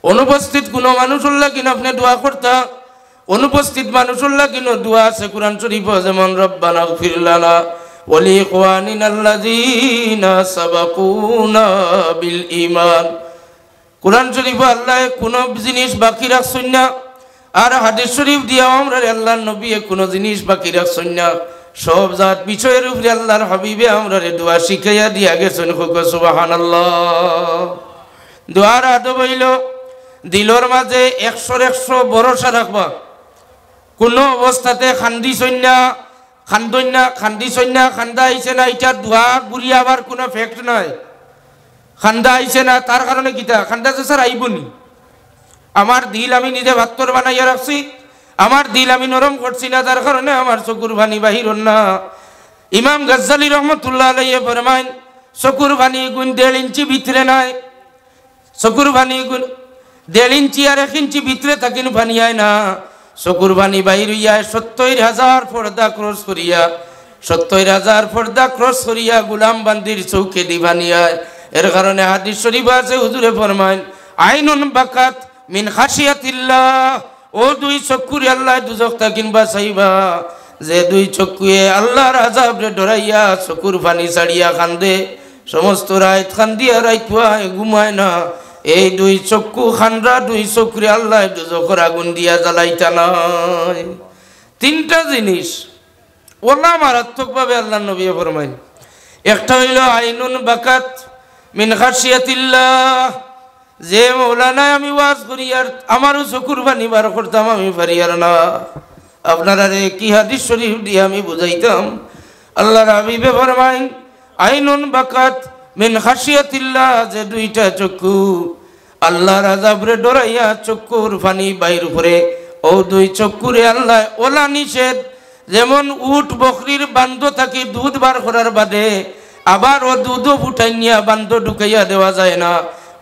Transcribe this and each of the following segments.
অনুপস্থিত কোনো মানুষের লাগিন আপনি দোয়া করতা, অনুপস্থিত মানুষের লাগিন দোয়া আছে কোরআন শরীফ, যেমন রব্বানা ইগফির লানা ওয়া লিইখওয়ানিনা আল্লাযীনা সাবাকুনা বিল ঈমান। কোরআন শরীফ আল্লাহ কোনো জিনিস বাকি রাখছেন না, আর হাদিস শরীফ দিয়া আমরা আল্লাহর নবী কোনো জিনিস বাকি রাখছেন না। সব জাত বিষয়ের উপরে আল্লাহর হাবিবে আমরা দোয়া শিখাইয়া দিয়া গেছেন। সুবহানাল্লাহ। দোয়ার আদব হইল দিলর মাঝে 100 ভরসা রাখবা। কোনো অবস্থাতে খান্দি সৈন্যা খান্দা আইছে না, এটা দোয়া গুড়িয়ে আবার কোনো ফ্যাক্ট নাই। খান্দা আইছে না তার কারণে কিতা খান্দা যে স্যার আইবনি। আমার দিল আমি নিজে ভাত্তর বানাইয়া রাখছি, আমার দিল আমি নরম করছি না, যার কারণে আমার চকুর ভানি বাহির না। ইমাম গাজ্জালি রহমতুল্লাহ আলাইহি ফরমাইন, চকুর ভানি গুণ 1.5 ইঞ্চি ভিতরে নাই। চকুর ভানি গুণ 1.5 ইঞ্চি আর 1 ইঞ্চি ভিতরে থাকিন ভানি আয় না। চকুর ভানি বাহির হইয়া 70,000 পর্দা ক্রস করিয়া 70,000 পর্দা ক্রস করিয়া গুলাম বান্দির চৌকে দি ভানি আয়। এর কারণে হাদিস শরীফ আছে, হুজুরে ফরমাইন আইনুন বাকাত মিন খাশিয়াতিল্লাহ, ও 2 চক্ষুরে আল্লাহ দুজক তাকিন বাঁচাইবা। যে 2 চক্ষুয়ে আল্লাহর আযাব রে ডরাইয়া চকুর পানি ছাড়িয়া কান্দে, সমস্ত রাত কান্দিয়া রাইতুয়ায় ঘুমায় না। এই 2 চক্ষু খান্ডা 2 চক্ষুরে আল্লাহ দুজকের আগুন দিয়া জ্বালাইতা নাই। 3টা জিনিস ওলা মারাত্মকভাবে আল্লাহর নবী ফরমাইন। একটা হইল আইনুন বাকাত মিন খাশিয়াতিল্লাহ, যে মৌলানা আমি ওয়াজ করি আর আমারও চকুর পানি বার করতাম আমি পারি আর না। আপনারা কি হাদিস শরীফ দিয়ে আমি বুঝাইতাম। আল্লাহর হাবিবে ফরমাইন আইনুন বাকাত মিন খাশিয়াতিল্লাহ, যে 2টা চক্ষু আল্লাহর আযাবরে ডরাইয়া চক্ষুর পানি বাইর করে, ও 2 চক্ষুরে আল্লাহ ওলা নিষেধ। যেমন উট বকরির বান্ধ থাকি দুধ বার করার বাদে আবার ও দুধও ফুটাই নিয়া বান্ধ ঢুকাইয়া দেওয়া যায় না,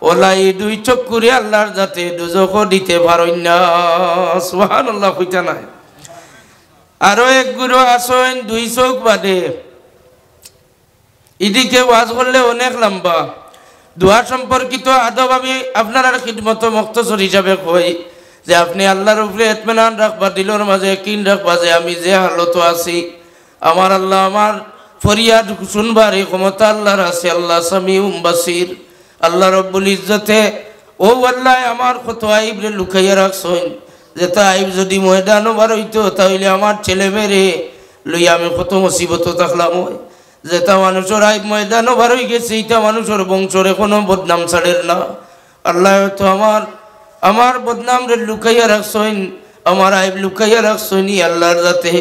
ওলা এই 2 চক্ষুরে আল্লাহর যাতে দুজকও দিতে পারেন না। সুবহানাল্লাহ কইতা নাই। আরো এক গুরু আসেন 2 চোখ বাদে, এদিকে ওয়াজ করলে অনেক লম্বা। দোয়া সম্পর্কিত আদব আমি আপনার খিদমত মুখতসর হিসাবে কই যে আপনি আল্লাহর উপরে ইতমিনান রাখবা, দিলের মাঝে কিন রাখবা যে আমি যে হালত আছি আমার আল্লাহ আমার ফরিয়াদ শুনবার এই ক্ষমতা আল্লাহর আছে। আল্লাহ সামিউম বাসির। আল্লাহ রব্বুল ইজ্জতে ও আল্লাহ আমার কত আইব রে লুকাইয়া রাখছেন, যে তা আইব যদি ময়দানও বার হইতো তাহলে আমার ছেলে মেয়ে লইয়া আমি কত মুসিবত থাকলাম। যেটা মানুষের আইব ময়দানও বার হয়ে গেছে, এটা মানুষের বংশর এখনো বদনাম ছাড়ের না। আল্লাহ তো আমার বদনাম রে লুকাইয়া রাখছেন, আমার আইব লুকাইয়া রাখছেন। আল্লাহর যাতে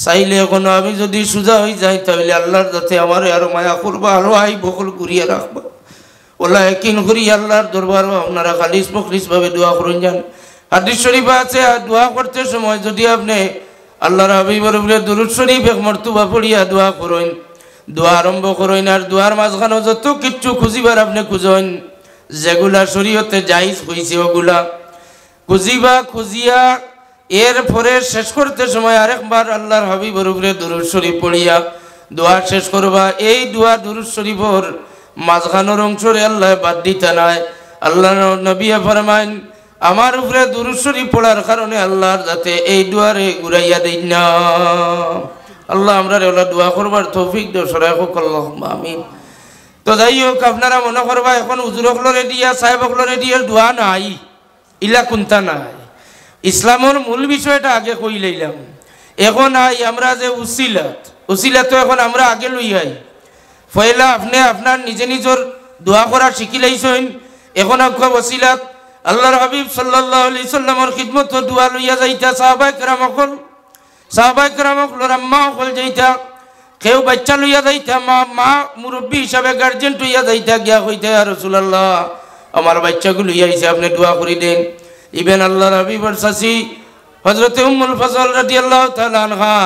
চাইলে এখনো আমি যদি সোজা হয়ে যাই তাহলে আল্লাহর যাতে আমার আরো মায়া করবা, আরো আইব বকল ঘুরিয়ে রাখবা। ওলা একিন করি আল্লাহর দরবার আপনারা খালিস মখলিস ভাবে দোয়া করুন যান। হাদিস শরীফ আছে দোয়া করতে সময় যদি আপনি আল্লাহর হাবিবের উপরে দুরূদ শরীফ 1 মর্তবা পড়িয়া দোয়া করুন, দোয়া আরম্ভ করুন, আর দোয়ার মাঝখানে যত কিচ্ছু খুঁজিবার আপনি খুঁজেন, যেগুলা শরীয়তে জায়েজ হইছে ওগুলা খুঁজিবা। খুঁজিয়া এরপরে শেষ করতে সময় আরেকবার আল্লাহর হাবিবের উপরে দুরূদ শরীফ পড়িয়া দোয়া শেষ করবা। এই দোয়া দুরূদ শরীফের মাঝখানের অংশরে আল্লাহ বাদ দিতে নাই। আল্লাহ নবী ফরমাইন আমার উপরে দুরূদ শরীফ পড়ার কারণে আল্লাহর যাতে এই দুয়ারে ঘুরাইয়া দেই না। আল্লাহ আমরা ওলা দোয়া করবার তৌফিক দাও, সরাই হোক আল্লাহুম্মা আমিন। তো যাই হোক, আপনারা মনে করবা এখন হুজুর হকলরে দিয়া সাহেব হকলরে দিয়া দোয়া নাই, ইলা কোনটা নাই। ইসলামের মূল বিষয়টা আগে কই লইলাম। এখন আই আমরা যে উসিলা তো এখন আমরা আগে লই আই। পয়লা আপনি আপনার নিজে নিজের দোয়া করা শিখি লাইছেন, এখন আপনার ওসিলাত আল্লাহর হাবিব সাল্লাল্লাহু আলাইহি সাল্লামের খিদমত দোয়া লইয়া যাইতা। সাহাবায়ে কেরাম হকল আম্মা হকল যাইতা, কেউ বাচ্চা লইয়া যাইতা, মা মুরব্বী হিসাবে গার্জেন লইয়া যাইতা, গিয়া কইতা ইয়া রাসূলুল্লাহ আমার বাচ্চাগুলো লইয়া আইছে, আপনি দোয়া করে দেন। ইবেন আল্লাহর হাবিবের চাচি হযরতে উম্মুল ফজল রাদিয়াল্লাহু তাআলা আনহা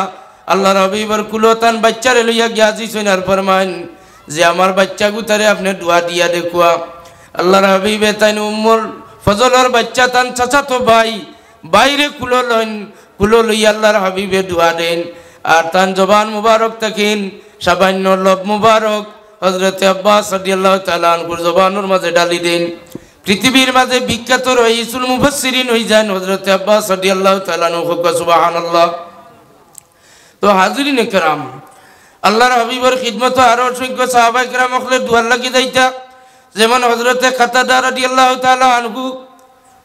আল্লাহর হাবিবের কুলতান বাচ্চারে লইয়া গিয়া যাইছেন, আর ফরমান যে আমার বাচ্চাগুতারে আপনি দোয়া দিয়া দেখুয়া। আল্লাহর হাবিবে তাই উম্মুল ফজলের বাচ্চা তান চাচাতো ভাই বাইরে কুলো লইয়া আল্লাহর হাবিবে দোয়া দেন। আর তান জবান মুবারক থাকেন সাবান্য লব মুবারক হযরতে আব্বাস রাদিয়াল্লাহু তাআলা আনহুর জবানের মাঝে ডালি দেন। পৃথিবীর মাঝে বিখ্যাত রাইসুল মুফাসসিরিন হই যান হযরত আব্বাস রাদিয়াল্লাহু তাআলা আনহু সুবহানাল্লাহ। তো হাজিরিন کرام, আল্লাহর হাবিবের খিদমত আরো অসংখ্য সাহাবায়ে কেরাম হলে দুয়ার লাগি যাইতা, যেমন হযরত কাতাদা রাদিয়াল্লাহু তাআলা আনহু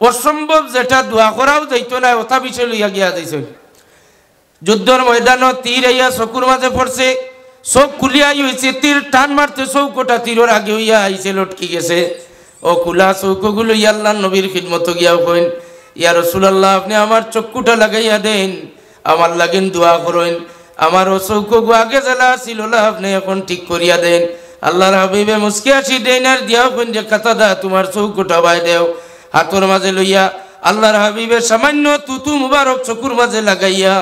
অসম্ভব যেটা দোয়া করাও যাইতো না ওটা বিষয় লইয়া গিয়া যাইছেন। যুদ্ধর ময়দানে তীর আইয়া চকুর মাঝে পড়ছে, চোখ খুলিয়াই হয়েছে, তীর টান মারতে চৌকোটা তীরের আগে হইয়া আইছে, লটকি গেছে। ও খুলা চৌকোগুলো ইয়া আল্লাহর নবীর খিদমত গিয়াও কইন, ইয়া রাসূলুল্লাহ আপনি আমার চক্ষুটা লাগাইয়া দেন, আমার লাগেন দোয়া করেন, আমার ও চৌকো আগে জ্বালা ছিল আপনি এখন ঠিক করিয়া দেন। আল্লাহর হাবিবে মুস্কি আসি দেন আর দিয়াও কইন যে কাতাদা তোমার চৌকোটা বাই দেও। হাতর মাঝে লইয়া আল্লাহর হাবিবের সামান্য তুতু মুবারক চকুর মাঝে লাগাইয়া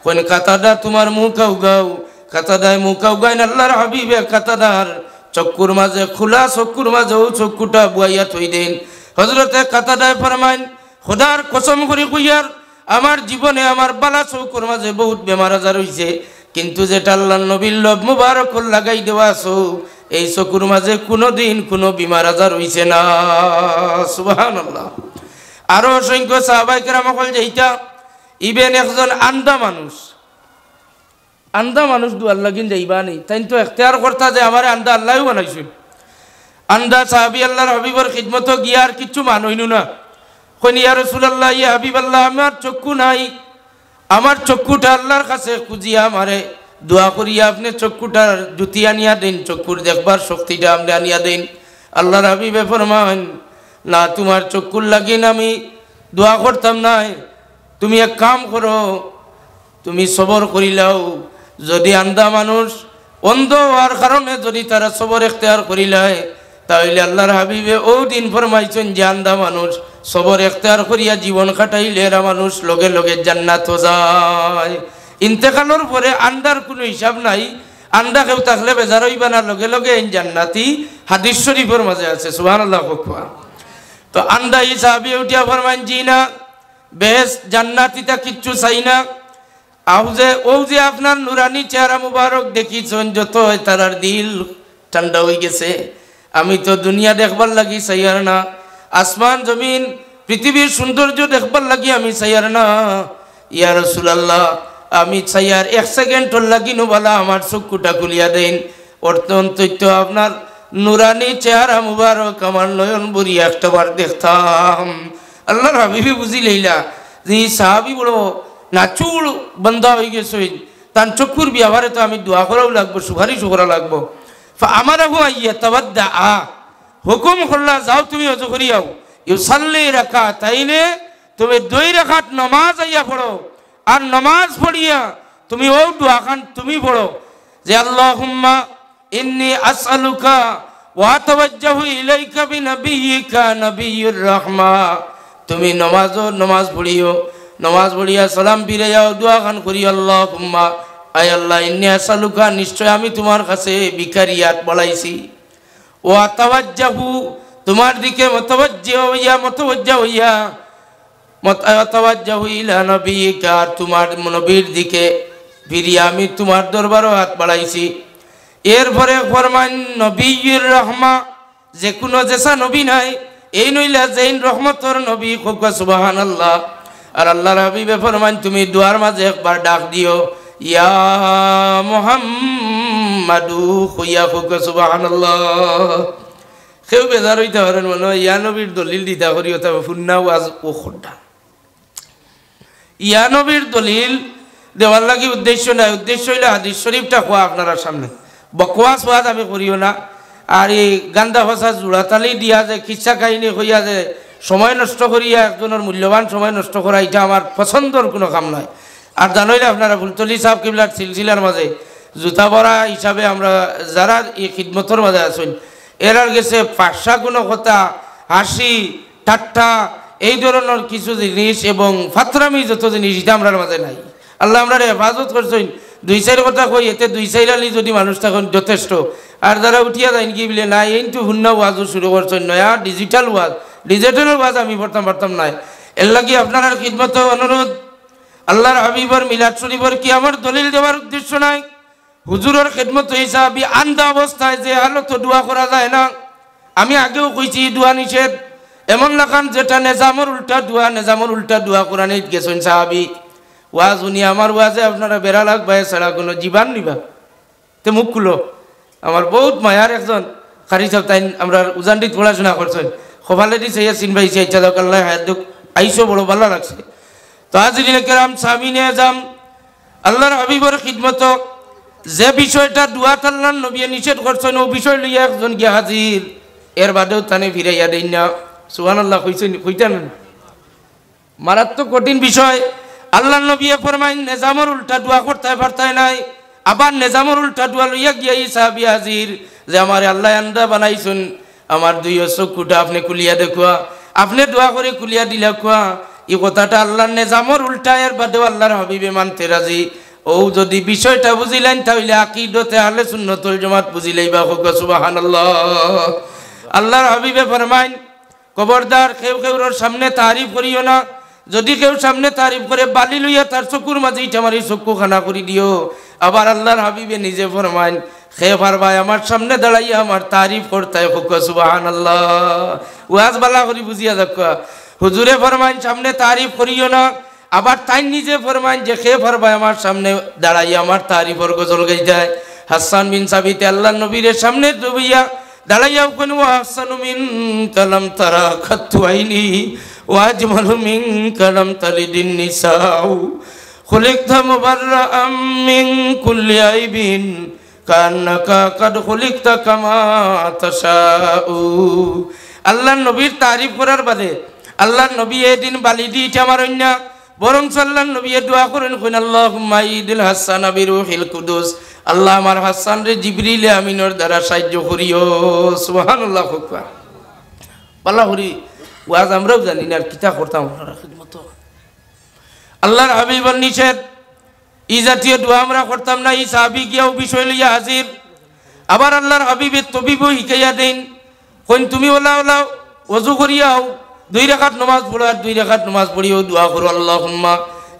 কইন কাতাদা তোমার মুখ উগাও। কাতাদায় মুখ উগাইন আল্লাহর হাবিবে কাতাদার চক্ষুর মাঝে খোলা চক্ষুর মাঝে ও চক্ষুটা বুয়াইয়া থই দেন। হযরতে কাতাদায় ফরমাইন খোদার কসম করে কইয়ার আমার জীবনে আমার বালা চৌকুর মাঝে বহুত বেমার আজার হইছে, কিন্তু যেটা আল্লাহর নবীর লব মুবারক লাগাই দেওয়া চোখ, এই চকুর মাঝে কোনোদিন কোনো বিমার আজার হইছে না। সুবহানাল্লাহ। আরো অসংখ্য সাহাবায়ে কেরাম হল যেইটা ইবেন একজন আন্দা মানুষ দুয়ার লাগিন যাইবা নেই, তাই তো এখতিয়ার করতা যে আমার আন্দা আল্লাহ বানাইছিল। আন্দা সাহাবী আল্লাহর হাবিবর খিদমত গিয়া আর কিচ্ছু মানইনু না, কইনি ইয়া রাসূলুল্লাহ ইয়া হাবিবাল্লাহ আমার চক্ষু নাই, আমার চক্ষুটা আল্লাহর কাছে খুঁজিয়া আমারে দোয়া করিয়া আপনি চক্ষুটার জুতি আনিয়া দেন, চক্ষুর দেখবার শক্তিটা আপনি আনিয়া দেন। আল্লাহর হাবিবে ফরমান না তোমার চক্ষুর লাগিন আমি দোয়া করতাম না, তুমি এক কাম করো, তুমি সবর করিলাও। যদি আন্দা মানুষ অন্ধ হওয়ার কারণে যদি তারা সবর এখতিয়ার করিলায়, তাহলে আল্লাহর হাবিবে ও দিন ফরমাইছেন যে আন্দা মানুষ সবর এখতিয়ার করিয়া জীবন কাটাইলে এরা মানুষ লগে লগে জান্নাত যায়। ইন্তেকালের পরে আন্দার কোনো হিসাব নাই, আন্দা কেউ থাকলে বেজার হইবা না, লগে লগে জান্নাতি হাদিস শরীফের মাঝে আছে। সুবহানাল্লাহ। তো আন্দা এই সাহাবী উঠিয়া ফরমাইন জি না, বেশ জান্নাতিটা কিচ্ছু চাই না, ও যে আপনার নুরানি চেহারা মুবারক দেখিছেন যত তারার দিল ঠান্ডা হয়ে গেছে। আমি তো দুনিয়া দেখবার লাগি চাইয়ার না, আসমান জমিন পৃথিবীর সৌন্দর্য দেখবার লাগি আমি চাইয়ার না। ইয়া রাসূলুল্লাহ আমি চাইয়ার এক সেকেন্ডর লাগি নোবালা আমার চক্ষুটা খুলিয়া দেন, অত্যন্ত আপনার নুরানি চেহারা মুবারক আমার নয়ন ভরিয়া একটাবার দেখতাম। আল্লাহর হাবিবি বুঝি লইলা যে সাহাবী বড় নাচুর বন্ধা হয়ে গেছে, তার চক্ষুর ব্যবহারে তো আমি দোয়া করাও লাগবো, সুপারিশ করা লাগবো। আমারাহু আইয়াতাওয়াদ্দা, হুকুম করলা যাও তুমি ওযু করিয়াও, ইউসাল্লি রাকাতাইনে তুমি 2 রাকাত নামাজ আইয়া পড়ো, আর নামাজ পড়িয়া তুমি ও দোয়া খান তুমি পড়ো যে আল্লাহুম্মা ইন্নী আসআলুকা ওয়া আতাওয়াজ্জাহু ইলাইকা বিনাবিয়িকা নবিয়্যুর রাহমা। তুমি নামাজ পড়িও, নামাজ পড়িয়া সালাম ফিরে যাও, দোয়া খান করি আল্লাহুম্মা আয় আল্লাহ ইন্নী আসআলুকা, নিশ্চয় আমি তোমার কাছে ভিখারিয়াত বলাইছি, ওয়া তাওয়াজ্জাহু তোমার দিকে মুতাওয়াজ্জিহ হইয়া মুতাওয়াজ্জিহু ইলা নবিয়িকা, তোমার নবীর দিকে ফিরিয়া আমি তোমার দরবারে হাত বাড়াইছি। এরপরে ফরমান নবিয়্যুর রাহমা, যে কোনো যেসা নবী নাই এই নইলা যেইন রহমতর নবী, সুবহানাল্লাহ। আর আল্লাহর হাবিবে ফরমান তুমি দুয়ার মাঝে একবার ডাক দিও ইয়া মুহাম্মাদু, কইয়া সুবহানাল্লাহ। কেউ বেজার হইতে পারেন মনে হয় ইয়া নবীর দলিল দিতা করিও, তবে ফুন্না ওয়াজ ও খোড্ডা ইয়া নবীর দলিল দেওয়ার লাগি উদ্দেশ্য নাই, উদ্দেশ্য হইলে হাদিস শরীফটা খোয়া আপনার সামনে, বকওয়াস ওয়াজ আমি করিও না। আর এই গান্দা ভাষা জোড়াতালি দিয়া যে কিচ্ছা কাহিনী হইয়া যে সময় নষ্ট করিয়া একজনের মূল্যবান সময় নষ্ট করা, এটা আমার পছন্দর কোনো কাম নয়। আর জানইলে আপনারা ফুলতলি সাহেব কিবলার সিলসিলার মাঝে জুতা বড়া হিসাবে আমরা যারা এই খিদমতর মাঝে আছেন, এরার গেছে পাশা কোনো কথা, হাসি ঠাট্টা এই ধরনের কিছু জিনিস এবং ফাতরামি যত জিনিস এটা আমরা মাঝে নাই। আল্লাহ আমরা হেফাজত করছেন। 2-4 কথা কই, এতে 2-4 আলি যদি মানুষ তখন যথেষ্ট। আর যারা উঠিয়া যায় কি বলে না এইটু হুন্না ওয়াজও শুরু করছেন, নয়া ডিজিটাল ওয়াজ আমি পারতাম নাই। এর লাগি আপনার খিদমত অনুরোধ, আল্লাহর হাবিবর মিলাদ শরীফর কি আমার দলিল দেওয়ার উদ্দেশ্য নাই, হুজুরের খিদমত হিসাবে আন্দা অবস্থায় যে হালত দোয়া করা যায় না। আমি আগেও কইছি দোয়া নিষেধ, এমন লাখান যেটা নেজামর উল্টা দোয়া কোরআনে গেছেন সাহাবি ওয়াজ উনি আমার ওয়াজে আপনারা বেড়া লাগবে ছাড়া কোনো জীবান নিবা তে মুখ খুলো আমার বহুত মায়ার একজন খারি সাহেব তাই আমরা উজানডিত পড়াশোনা করছেন খোফালে দিছে চিনবাইছে ইচ্ছা দাও আল্লাহ হায়াত দুঃখ আইসো বড় ভালো লাগছে তো হাজিরিন কেরাম সামিনে যাম আল্লাহর হাবিবর খিদমত যে বিষয়টা দোয়া আল্লাহর নবী নিষেধ করছেন ও বিষয় লইয়া একজন গিয়া হাজির এর বাদেও তানে ফিরাইয়া দেন না সুবহানাল্লাহ কইতেন মারাত্মক কঠিন বিষয় আল্লাহর নবী ফরমাইন নেজামর উল্টা দোয়া করতে পারতায় নাই আবার নেজামর উল্টা দোয়া লইয়া গিয়া এই সাহাবী হাজির যে আমার আল্লাহ আন্দা বানাইছেন আমার দুই চক্ষুটা আপনি খুলিয়া দেখুয়া আপনি দোয়া করে খুলিয়া দিলা কুয়া এই কথাটা আল্লাহর নেজামর উল্টা এর বাদেও আল্লাহর হাবিবে মানতে রাজি ও যদি বিষয়টা বুঝিলেন তাহলে আকীদতে আহলে সুন্নাতুল জামাত বুঝিলেইবা সুবহানাল্লাহ আল্লাহর হাবিবে ফরমাইন খবরদার কেউ কেউর সামনে তারিফ করিও না যদি কেউ সামনে তারিফ করে বালি লইয়া তার চকুর মাঝে ইটা মারি চক্ষু খানা করি দিও আবার আল্লাহর হাবিবে নিজে ফরমাইন খে পারবাই আমার সামনে দাঁড়াইয়া আমার তারিফ করতে সুবহানাল্লাহ ওয়াজ বালা করি বুঝিয়া দেখো হুজুরে ফরমাইন সামনে তারিফ করিও না আবার তাই নিজে ফরমাইন যে খে পারবাই আমার সামনে দাঁড়াইয়া আমার তারিফর গজল গাইতে হাসান বিন সাবিত আল্লাহর নবীর সামনে দবিয়া দাঁড়াইয়া কোন হাসানু মিন কালাম তারা খাতু আইনি ওয়াজমালু মিন কালাম তালিদিন নিসাউ খুলিকতা মুবাররাআম মিন কুল্লি আইবিন কান্নাকা কাদ খুলিকতা কামা তাশাউ আল্লাহর নবীর তারিফ করার বাদে আল্লাহর নবী এদিন বালি দিতে আমার অন্য বরং আল্লাহর নবী দোয়া করেন কইন আল্লাহুম্মা ইদিল হাসান বিরুহিল কুদুস আল্লাহ আমার হাসান রে জিবরিল আমিনের দ্বারা সাহায্য করিও সুবহানাল্লাহ আকবার আল্লাহ হরি ওয়াজ আমরাও জানি না কিতা করতাম আপনারা খিদমত আল্লাহর হাবিবের নিষেধ এই জাতীয় দোয়া আমরা করতাম না এই সাহাবী গিয়াও বিষয় লইয়া হাজির আবার আল্লাহর হাবিবের তবিবও শিখাইয়া দেন কইন তুমি ওলা ওযু করিয়াও 2 রাকাত নামাজ পড়ো আর 2 রাকাত নামাজ পড়িও দোয়া করো আল্লাহুম্মা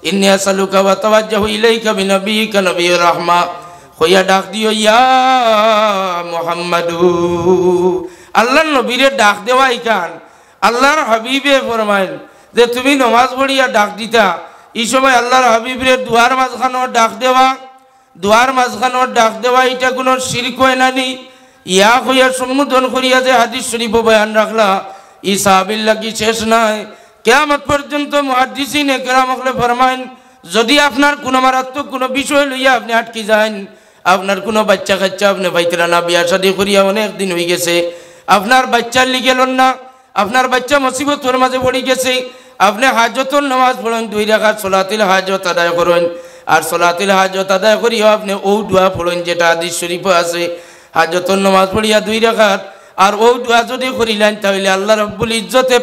ইন্নী আসালুকা ওয়া তাওয়াজ্জাহু ইলাইকা বিনাবিয়িকা নবিয়্যির রাহমা কইয়া ডাক দিও ইয়া মুহাম্মাদু আল্লাহর নবীরে ডাক দেওয়া ইকান আল্লাহর হাবিবে ফরমাইন যে তুমি নামাজ পড়িয়া ডাক দিতা এই সময় আল্লাহর হাবিবের দুয়ার মাঝখানোর ডাক দেওয়া এটা কোনো শিরক হয় না নি ইয়া কইয়া সম্বোধন করিয়া যে হাদিস শরীফ বয়ান রাখলা ই সাহাবীর লাগি শেষ নাই কিয়ামত পর্যন্ত মুহাদ্দিসিনে কেরাম ফরমাইন যদি আপনার কোনো মারাত্মক কোনো বিষয় লইয়া আপনি আটকে যান আপনার কোনো বাচ্চা কাচ্চা আপনি পাইতেরা না বিয়া শাদী করিয়া অনেক দিন হয়ে গেছে আপনার বাচ্চার লিগে লন না আপনার বাচ্চা মুসিবতের মাঝে পড়ে গেছে আপনি হাজতর নামাজ পড়েন 2 রাকাত সলাতুল হাজত আদায় করেন আর সলাতুল হাজত আদায় করিয়া আপনি ও দোয়া পড়েন যেটা হাদিস শরীফে আছে হাজতর নামাজ পড়িয়া 2 রাকাত আর ও দোয়া যদি করিলেন তাহলে আল্লাহ রাব্বুল ইজ্জতে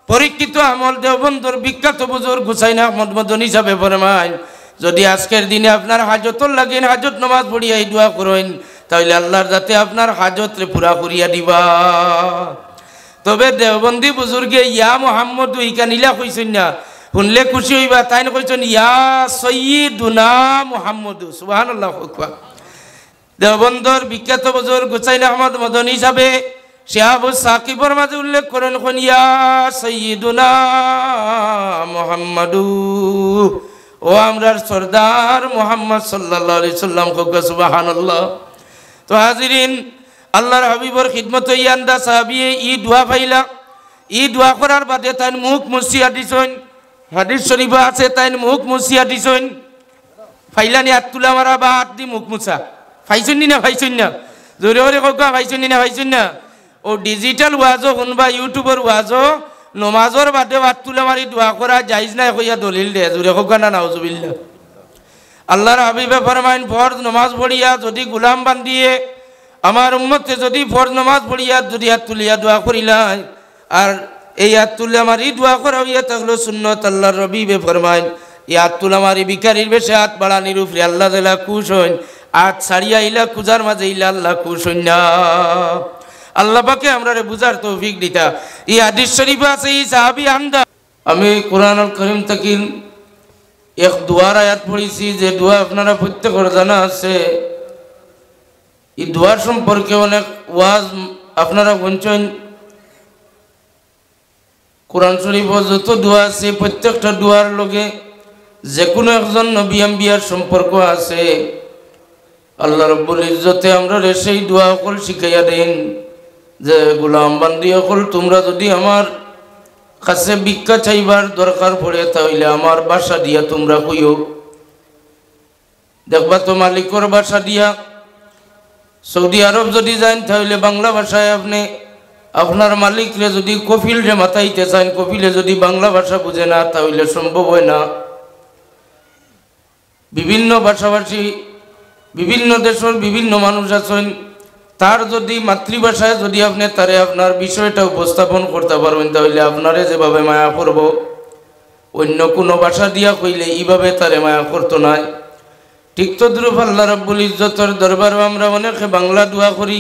পরীক্ষিত আমল দেওবন্দর বিখ্যাত বুজুর্গ হুসাইন আহমদ মদনী সাহেব ফরমায় যদি আজকের দিনে আপনার হাজতর লাগেন হাজত নামাজ পড়িয়া এই দোয়া করেন তাহলে আল্লাহর যাতে আপনার হাজতরে পুরা করিয়া দিবা তবে দেওবন্দি বুজুর্গে ইয়া মুহাম্মদু ইকানিলা কইছেন না শুনলে খুশি হইবা তাই না কইছেন ইয়া সাইয়্যিদুনা মুহাম্মদু সুবহানাল্লাহ আকবার দেওবন্দর বিখ্যাত বুজুর্গ হুসাইন আহমদ মদনী সাহেব শাহাবু সাকিবর মাঝে উল্লেখ করেন কোন ইয়া সাইয়্যিদুনা মুহাম্মাদু ও আমরার সরদার মুহাম্মদ সাল্লাল্লাহু আলাইহি সাল্লাম সুবহানাল্লাহ তো হাজিরিন আল্লাহর হাবিবর খিদমত ইয়ান্দা সাহাবী ই দোয়া পাইলা ই দোয়া করার বাদে তাই মুখ মুছিয়া দিছেন হাদিস শরীফে আছে তাই মুখ মুছিয়া দিছেন ফাইলানি হাত তুলা মারা বা হাত দি মুখ মুছা ফাইছেন না জোরে জোরে কওয়া ফাইছেন না ও ডিজিটাল ওয়াজও শুনবা ইউটিউবের ওয়াজও নমাজর বাদে হাত তুলা মারি দোয়া করা জায়েজ নাই কইয়া দলিল দে জোরে কওয়া না নাউজুবিল্লাহ আল্লাহর হাবিবে ফরমাইন ফরজ নামাজ পড়িয়া যদি গোলাম বান্ধিয়ে আমার উম্মতে যদি ফরজ নামাজ পড়িয়া যদি হাত তুলিয়া দোয়া করিলাই আর এই হাত তুলে আমার এই দোয়া করা হইয়া থাকলো সুন্নত আল্লাহর হাবিবে ফরমাইন এই হাত তুলে আমার ভিখারির বেশে হাত বাড়ানির উপরে আল্লাহ তাআলা খুশ হন হাত ছাড়িয়া ইলা কুজার মাঝে ইলা আল্লাহ খুশ হন না আল্লাহ পাকে আমরারে বুঝার তৌফিক দিতা এই হাদিস শরীফে আছে এই সাহাবী আন্দা আমি কোরআনুল কারীম থেকে এক দোয়ার আয়াত পড়েছি যে দোয়া আপনারা প্রত্যেকের জানা আছে এই দোয়ার সম্পর্কে অনেক ওয়াজ আপনারা শুনছেন কোরআন শরীফে যত দোয়া আছে প্রত্যেকটা দোয়ার লগে যে কোনো একজন নবী আম্বিয়ার সম্পর্ক আছে। আল্লাহ রাব্বুল ইজ্জতে আমরা সেই দোয়া সকল শিখাইয়া দেন যে গোলাম বান্দি সকল তোমরা যদি আমার কাছে ভিক্ষা চাইবার দরকার পড়ে তাহলে আমার বাসা দিয়া তোমরা কইও। দেখবা তো মালিকর বাসা দিয়া সৌদি আরব যদি যান তাহলে বাংলা ভাষায় আপনি আপনার মালিকরে যদি কফিলরে মাথাইতে চান, কফিলে যদি বাংলা ভাষা বুঝে না তাহলে সম্ভব হয় না। বিভিন্ন ভাষাভাষী বিভিন্ন দেশের বিভিন্ন মানুষ আছেন, তার যদি মাতৃভাষায় যদি আপনি তারে আপনার বিষয়টা উপস্থাপন করতে পারবেন তাহলে আপনারে যেভাবে মায়া করব অন্য কোনো ভাষা দিয়া কইলে এইভাবে তারে মায়া করতো না। ঠিক তদ্রুপ আল্লাহ রাব্বুল ইজ্জতের দরবারে আমরা অনেকে বাংলা দোয়া করি,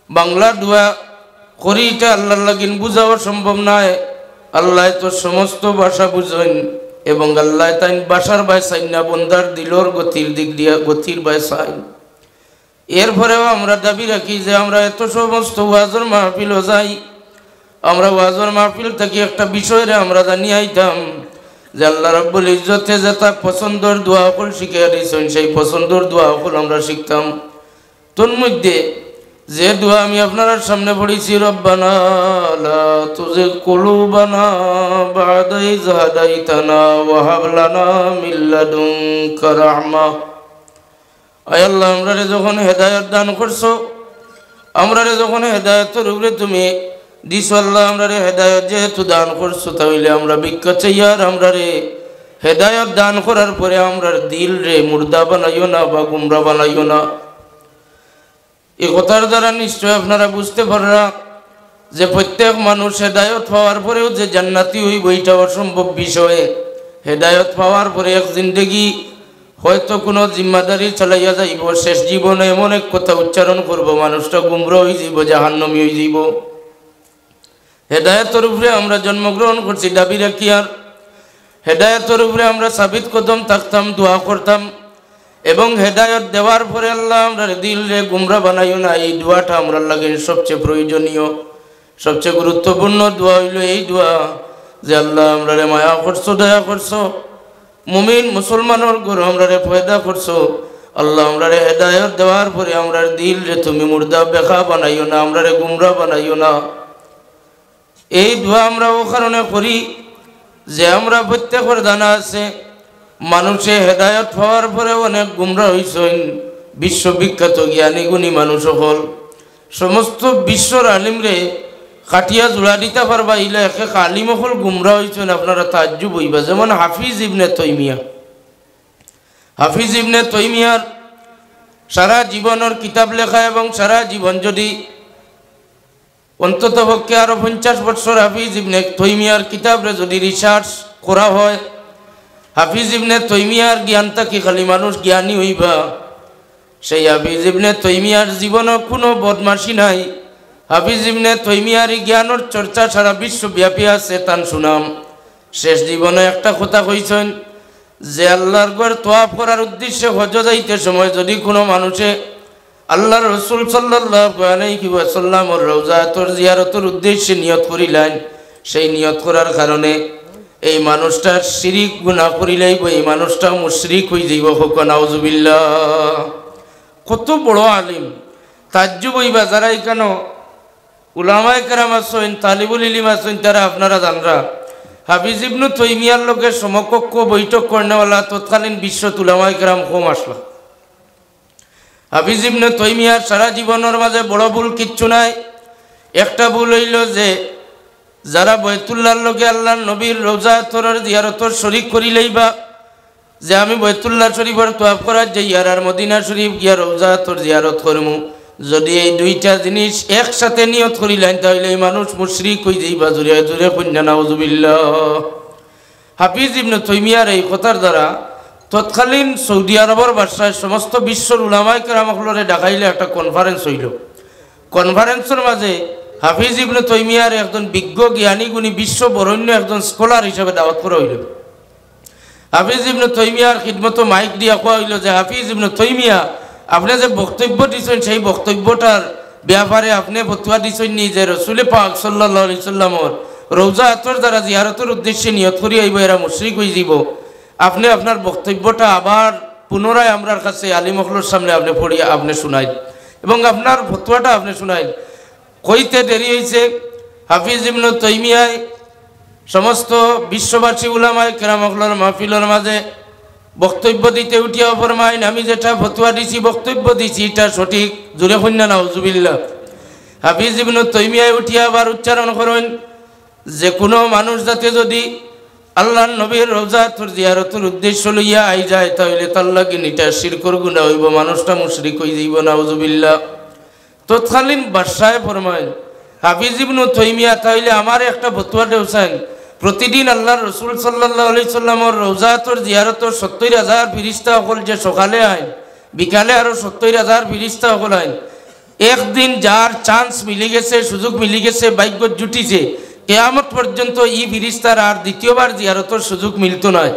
বাংলা দোয়া করি এটা আল্লাহর লাগিন বুঝাও সম্ভব নয়। আল্লাহ তো সমস্ত ভাষা বুঝেন এবং আল্লাহ তাই ভাষার বাই চাইন না, বন্দার দিলর গতির দিক দিয়া গতির বাই চাইন। এরপরেও আমরা দাবি রাখি যে আমরা এত সমস্ত ওয়াজর মাহফিলও যাই, আমরা ওয়াজর মাহফিল থেকে একটা বিষয়ে আমরা জানিয়ে আইতাম যে আল্লাহ রাব্বুল ইজ্জতে যে তার পছন্দর দোয়া সকল শিখিয়ে দিয়েছেন সেই পছন্দর দোয়া সকল আমরা শিখতাম। তোর মধ্যে যে দোয়া আমি আপনার সামনে পড়েছি, রব্বানা লা তুজিগ কুলুবানা বা'দা ইয হাদাইতানা ওয়া হাব লানা মিন লাদুনকা রাহমা। আয় আল্লাহ, আমরারে যখন হেদায়েত দান করছো, আমরারে যখন হেদায়েতের উপরে তুমি দিছো আল্লাহ, আমরারে হেদায়েত যেহেতু দান করছো তাহলে আমরা ভিক্ষা চাই আর আমরারে হেদায়েত দান করার পরে আমরার দিল রে মুর্দা বানাইও না বা গুমরা বানাইও না। এই কথার দ্বারা নিশ্চয় আপনারা বুঝতে পাররা যে প্রত্যেক মানুষ হেদায়েত পাওয়ার পরেও যে জান্নাতি হইব এটা অসম্ভব বিষয়। হেদায়েত পাওয়ার পরে এক জিন্দেগি হয়তো কোনো জিম্মাদারি চালাইয়া যাইব, শেষ জীবনে এমন এক কথা উচ্চারণ করব মানুষটা গুমরা হয়ে যাইব, জাহান্নামী হয়ে যাইব। হেদায়েতের উপরে আমরা জন্মগ্রহণ করছি দাবি রাখি, আর হেদায়েতের উপরে আমরা সাবিত কদম থাকতাম, দোয়া করতাম এবং হেদায়েত দেওয়ার পরে আল্লাহ আমরা দিল রে গুমরা বানাইও না। এই দোয়াটা আমরা লাগে সবচেয়ে প্রয়োজনীয়, সবচেয়ে গুরুত্বপূর্ণ দোয়া হইল এই দোয়া যে আল্লাহ আমরা রে মায়া করছো, দয়া করছো, মুমিন মুসলমানের ঘর আমরা রে পয়দা করছো। আল্লাহ আমরা রে হেদায়েত দেওয়ার পরে আমরা দিল রে তুমি মুর্দা বেখা বানাইও না, আমরা রে গুমরা বানাইও না। এই দোয়া আমরা ও কারণে করি যে আমরা প্রত্যেকের জানা আছে মানুষে হেদায়েত পাওয়ার পরে অনেক গুমরা হইছেন। বিশ্ববিখ্যাত জ্ঞানী গুণী মানুষ হল সমস্ত বিশ্বর আলিমরে কাটিয়া জোড়া দিতে পারবা, ইলা এক আলিম হল গুমরা হইছেন। আপনারা তাজ্জুব হইবা, যেমন হাফিজ ইবনে তৈমিয়া। হাফিজ ইবনে তৈমিয়ার সারা জীবনের কিতাব লেখা এবং সারা জীবন যদি অন্তত পক্ষে আরো 50 বছর হাফিজ ইবনে তৈমিয়ার কিতাবরে যদি রিসার্চ করা হয়, হাফিজ ইবনে তৈমিয়ার জ্ঞানটা কি খালি মানুষ জ্ঞানী হইবা। সেই হাফিজ ইবনে তৈমিয়ার জীবনে কোনো বদমাশি নাই। হাফিজ ইবনে তৈমিয়ার জ্ঞানের চর্চা সারা বিশ্বব্যাপী আছে, তান সুনাম। শেষ জীবনে একটা কথা কইছেন যে আল্লাহর ঘর তওয়াফ করার উদ্দেশ্যে হজ যাইতে সময় যদি কোনো মানুষে আল্লাহর রাসূল সাল্লাল্লাহু আলাইহি ওয়াসাল্লামের রওজাতুর জিয়ারতের উদ্দেশ্যে নিয়ত করিলেন, সেই নিয়ত করার কারণে এই মানুষটার শিরিক গুনাহ করিলেই এই মানুষটা মুশরিক হয়ে যাইব। হোক নাউজুবিল্লাহ। কত বড় আলিম, তাজ্জুব হইবা। যারা এখানে উলামায়ে কেরাম আছেন, তালিবুল ইলম আছেন, তারা আপনারা জানরা হাফিজ ইবনে তৈমিয়ার লোকের সমকক্ষ বৈঠক করেনেওয়ালা তৎকালীন বিশ্বত উলামায়ে কেরাম কম আসলা। হাফিজ ইবনে তৈমিয়ার সারা জীবনের মাঝে বড় ভুল কিচ্ছু নাই। একটা ভুল হইল যে যারা বৈতুল্লাহর লোকে আল্লাহর নবীর রওজা তোরার জিয়ারতর শরীক করিলেই বা যে আমি বৈতুল্লাহ শরীফের তওয়াফ করার যাই আর মদিনা শরীফ গিয়া রওজা তোর জিয়ারত করমু, যদি এই দুইটা জিনিস একসাথে নিয়ত করিলেন তাহলে এই মানুষ মুশরিক হয়ে যাইবা। জোরে জোরে কন্যা নাউজুবিল্লাহ। হাফিজ ইবনে তৈমিয়ার এই কথার দ্বারা তৎকালীন সৌদি আরবের বাদশাহ সমস্ত বিশ্বর উলামায়ে কেরামরে ডাকাইলে একটা কনফারেন্স হইল। কনফারেন্সের মাঝে হাফিজ ইবনে তৈমিয়ার একজন বিজ্ঞ জ্ঞানী গুণী বিশ্ব বরেণ্য একজন স্কলার হিসেবে দাওয়াত করা হইল। হাফিজ ইবনে তৈমিয়ার খিদমত মাইক দিয়া কোয়া হইল যে হাফিজ ইবনে তৈমিয়া, আপনি যে বক্তব্য দিচ্ছেন সেই বক্তব্যটার ব্যাপারে আপনি ফতোয়া দিচ্ছেন নি যে রসুল পাক সাল্লাল্লাহু আলাইহি সাল্লামর রওজা আতর দ্বারা জিয়ারতের উদ্দেশ্যে নিয়ত করি আইব এরা মুশরিক হয়ে যাব। আপনি আপনার বক্তব্যটা আবার পুনরায় আমরার কাছে আলী মখলোর সামনে আপনি পড়িয়া আপনি শুনাই এবং আপনার ফতোয়াটা আপনি শুনাই। কইতে দেরি হয়েছে, হাফিজ ইবনে তাইমিয়ায় সমস্ত বিশ্ববাসী উলামায়ে কেরামগণের মাহফিলের মাঝে বক্তব্য দিতে উঠিয়া ফরমাইন, আমি যেটা ফতোয়া দিছি বক্তব্য দিছি এটা সঠিক, জোরে কন্যা নাউজুবিল্লাহ। হাফিজ ইবনে তাইমিয়ায় উঠিয়া আবার উচ্চারণ করেন যে কোনো মানুষ যাতে যদি আল্লাহর নবীর রওজাতুল জিয়ারতের উদ্দেশ্য লইয়া আই যায় তাহলে তার লাগি নিটা শিরকর গুনাহ হইব, মানুষটা মুশরিক হয়ে যাইব, নাউজুবিল্লাহ। তৎকালীন বাদশাহে ফরমাইন হাফিজ ইবনে তাইমিয়া তাইলে আমার একটা ফতোয়া দেওছেন, প্রতিদিন আল্লাহর রসুল সাল্লাল্লাহু আলাইহি সাল্লামের রওজাতুল জিয়ারতের ৭০,০০০ ফেরেশতা সকল যে সকালে আইন বিকালে আরো ৭০,০০০ ফেরেশতা সকল আইন। একদিন যার চান্স মিলি গেছে, সুযোগ মিলি গেছে, ভাগ্য জুটিছে, কিয়ামত পর্যন্ত ই ফেরেশতার আর দ্বিতীয়বার জিয়ারতের সুযোগ মিলতো নয়।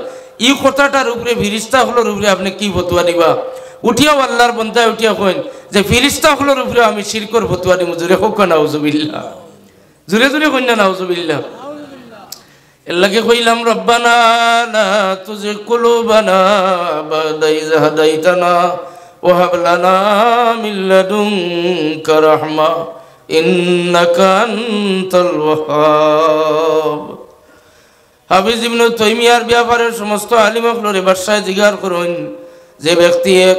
ই কথাটার উপরে ফেরেশতা হলোর উপরে আপনি কি ফতোয়া দিবা? উঠিয়াও আল্লাহর বন্দায় উঠিয়া কইন যে ফেরেশতা হলোর উপরে আমি শিরকর ফতোয়া দিমু, জোরে হোক নাউজুবিল্লাহ, জোরে জোরে কইনা নাউজুবিল্লাহ। এলাকে কইলাম রব্বানা লা তুজিগ কুলুবানা বাদা ইয হাদাইতানা ওয়া হাব লানা মিন লাদুনকা রাহমা ইন্নাকা আনতাল ওয়াহ্হাব। হাফিজ ইবনে তাইমিয়ার ব্যাপারে সমস্ত আলিম হকলরে বাদশাহ জিজ্ঞাসা করেন যে ব্যক্তি এক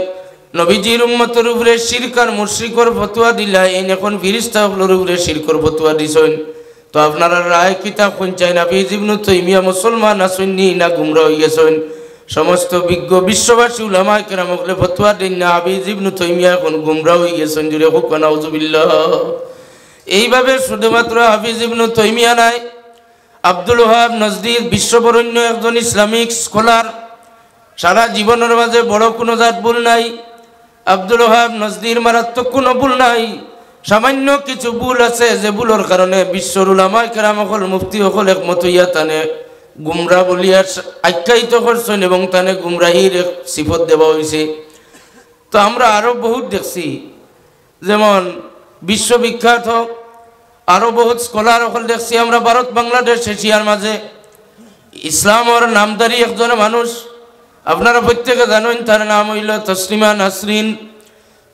নবীজির উম্মতের উপরে শিরক আর মুশরিকর ফতোয়া দিলা, এই এখন ফেরেশতা হকলর উপরে শিরকর ফতোয়া দিছেন, তো আপনারা রায় কিতাব কোন চাই না? হাফিজ ইবনে তাইমিয়া মুসলমান আসেননি না গুমরা হয়ে গেছেন? সমস্ত বিজ্ঞ বিশ্ববাসী উলামায়ে কেরাম হকলে ফতোয়া দেন না হাফিজ ইবনে তাইমিয়া এখন গুমরা হয়ে গেছেন, জুড়ে হোক নাউজুবিল্লাহ। এইভাবে শুধুমাত্র হাফিজ ইবনে তাইমিয়া নাই, আব্দুল ওয়াহাব নজদীর বিশ্ববরেণ্য একজন ইসলামিক স্কলার, সারা জীবনের মাঝে বড় কোনো জাত ভুল নাই। আব্দুল ওয়াহাব নজদীর মারাত্মক কোনো ভুল নাই, সামান্য কিছু ভুল আছে যে ভুলের কারণে বিশ্বর উলামায়ে কেরাম হকল মুফতি হকল একমত হইয়া তানে গুমরা বলিয়া আখ্যায়িত করছেন এবং তানে গুমরাহির এক সিফত দেওয়া হয়েছে। তো আমরা আরও বহুত দেখছি, যেমন বিশ্ববিখ্যাত আরও বহুত স্কলার হকল দেখছি আমরা ভারত বাংলাদেশ এশিয়ার মাঝে। ইসলামর নামদারি একজন মানুষ আপনারা প্রত্যেকে জানেন, তার নাম হইল তসলিমা নাসরিন।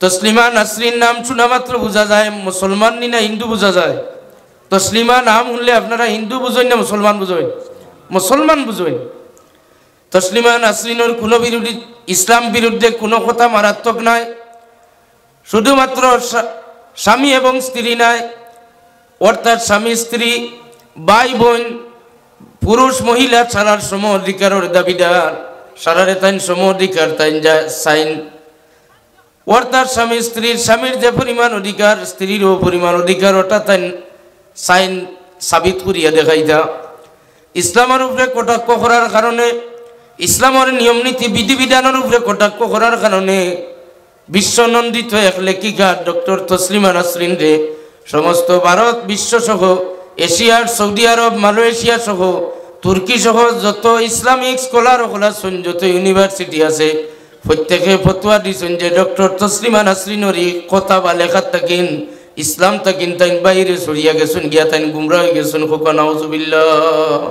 তসলিমা নাসরিন নাম শোনা মাত্র বোঝা যায় মুসলমান নি না হিন্দু বোঝা যায়। তসলিমা নাম শুনলে আপনারা হিন্দু বুঝেন না মুসলমান বুঝেন? মুসলমান বুঝেন। তসলিমা নাসরিনের কোনো বিরোধী ইসলাম বিরুদ্ধে কোনো কথা মারাত্মক নাই, শুধুমাত্র স্বামী এবং স্ত্রী নাই, অর্থাৎ স্বামী স্ত্রী ভাই বোন পুরুষ মহিলা ছাড়ার সম অধিকারের দাবিদার, সারারে তাইন সম অধিকার তাইন যা সাইন, অর্থাৎ স্বামী স্ত্রীর স্বামীর যে পরিমাণ অধিকার স্ত্রীরও পরিমাণ অধিকার ওটা তাইন সাইন সাবিত করিয়া দেখাইতা। ইসলামের উপরে কটাক্ষ করার কারণে, ইসলামের নিয়ম নীতি বিধিবিধানের উপরে কটাক্ষ করার কারণে বিশ্বনন্দিত এক লেখিকা ডক্টর তসলিমা নাসরিন রে সমস্ত ভারত বিশ্বসহ এশিয়ার সৌদি আরব মালয়েশিয়া সহ তুর্কি সহ যত ইসলামিক স্কলার হল যত ইউনিভার্সিটি আছে প্রত্যেকে ফতোয়া দিয়েছেন যে ডক্টর তসলিমা নাসরিনেরই কথা বা লেখার তাকিন ইসলাম তাকিন তাইন বাইরে সরিয়া গেছেন, গিয়া তাইন গুমরা হয়ে গেছেন। খোকা নাউজুবিল্লাহ।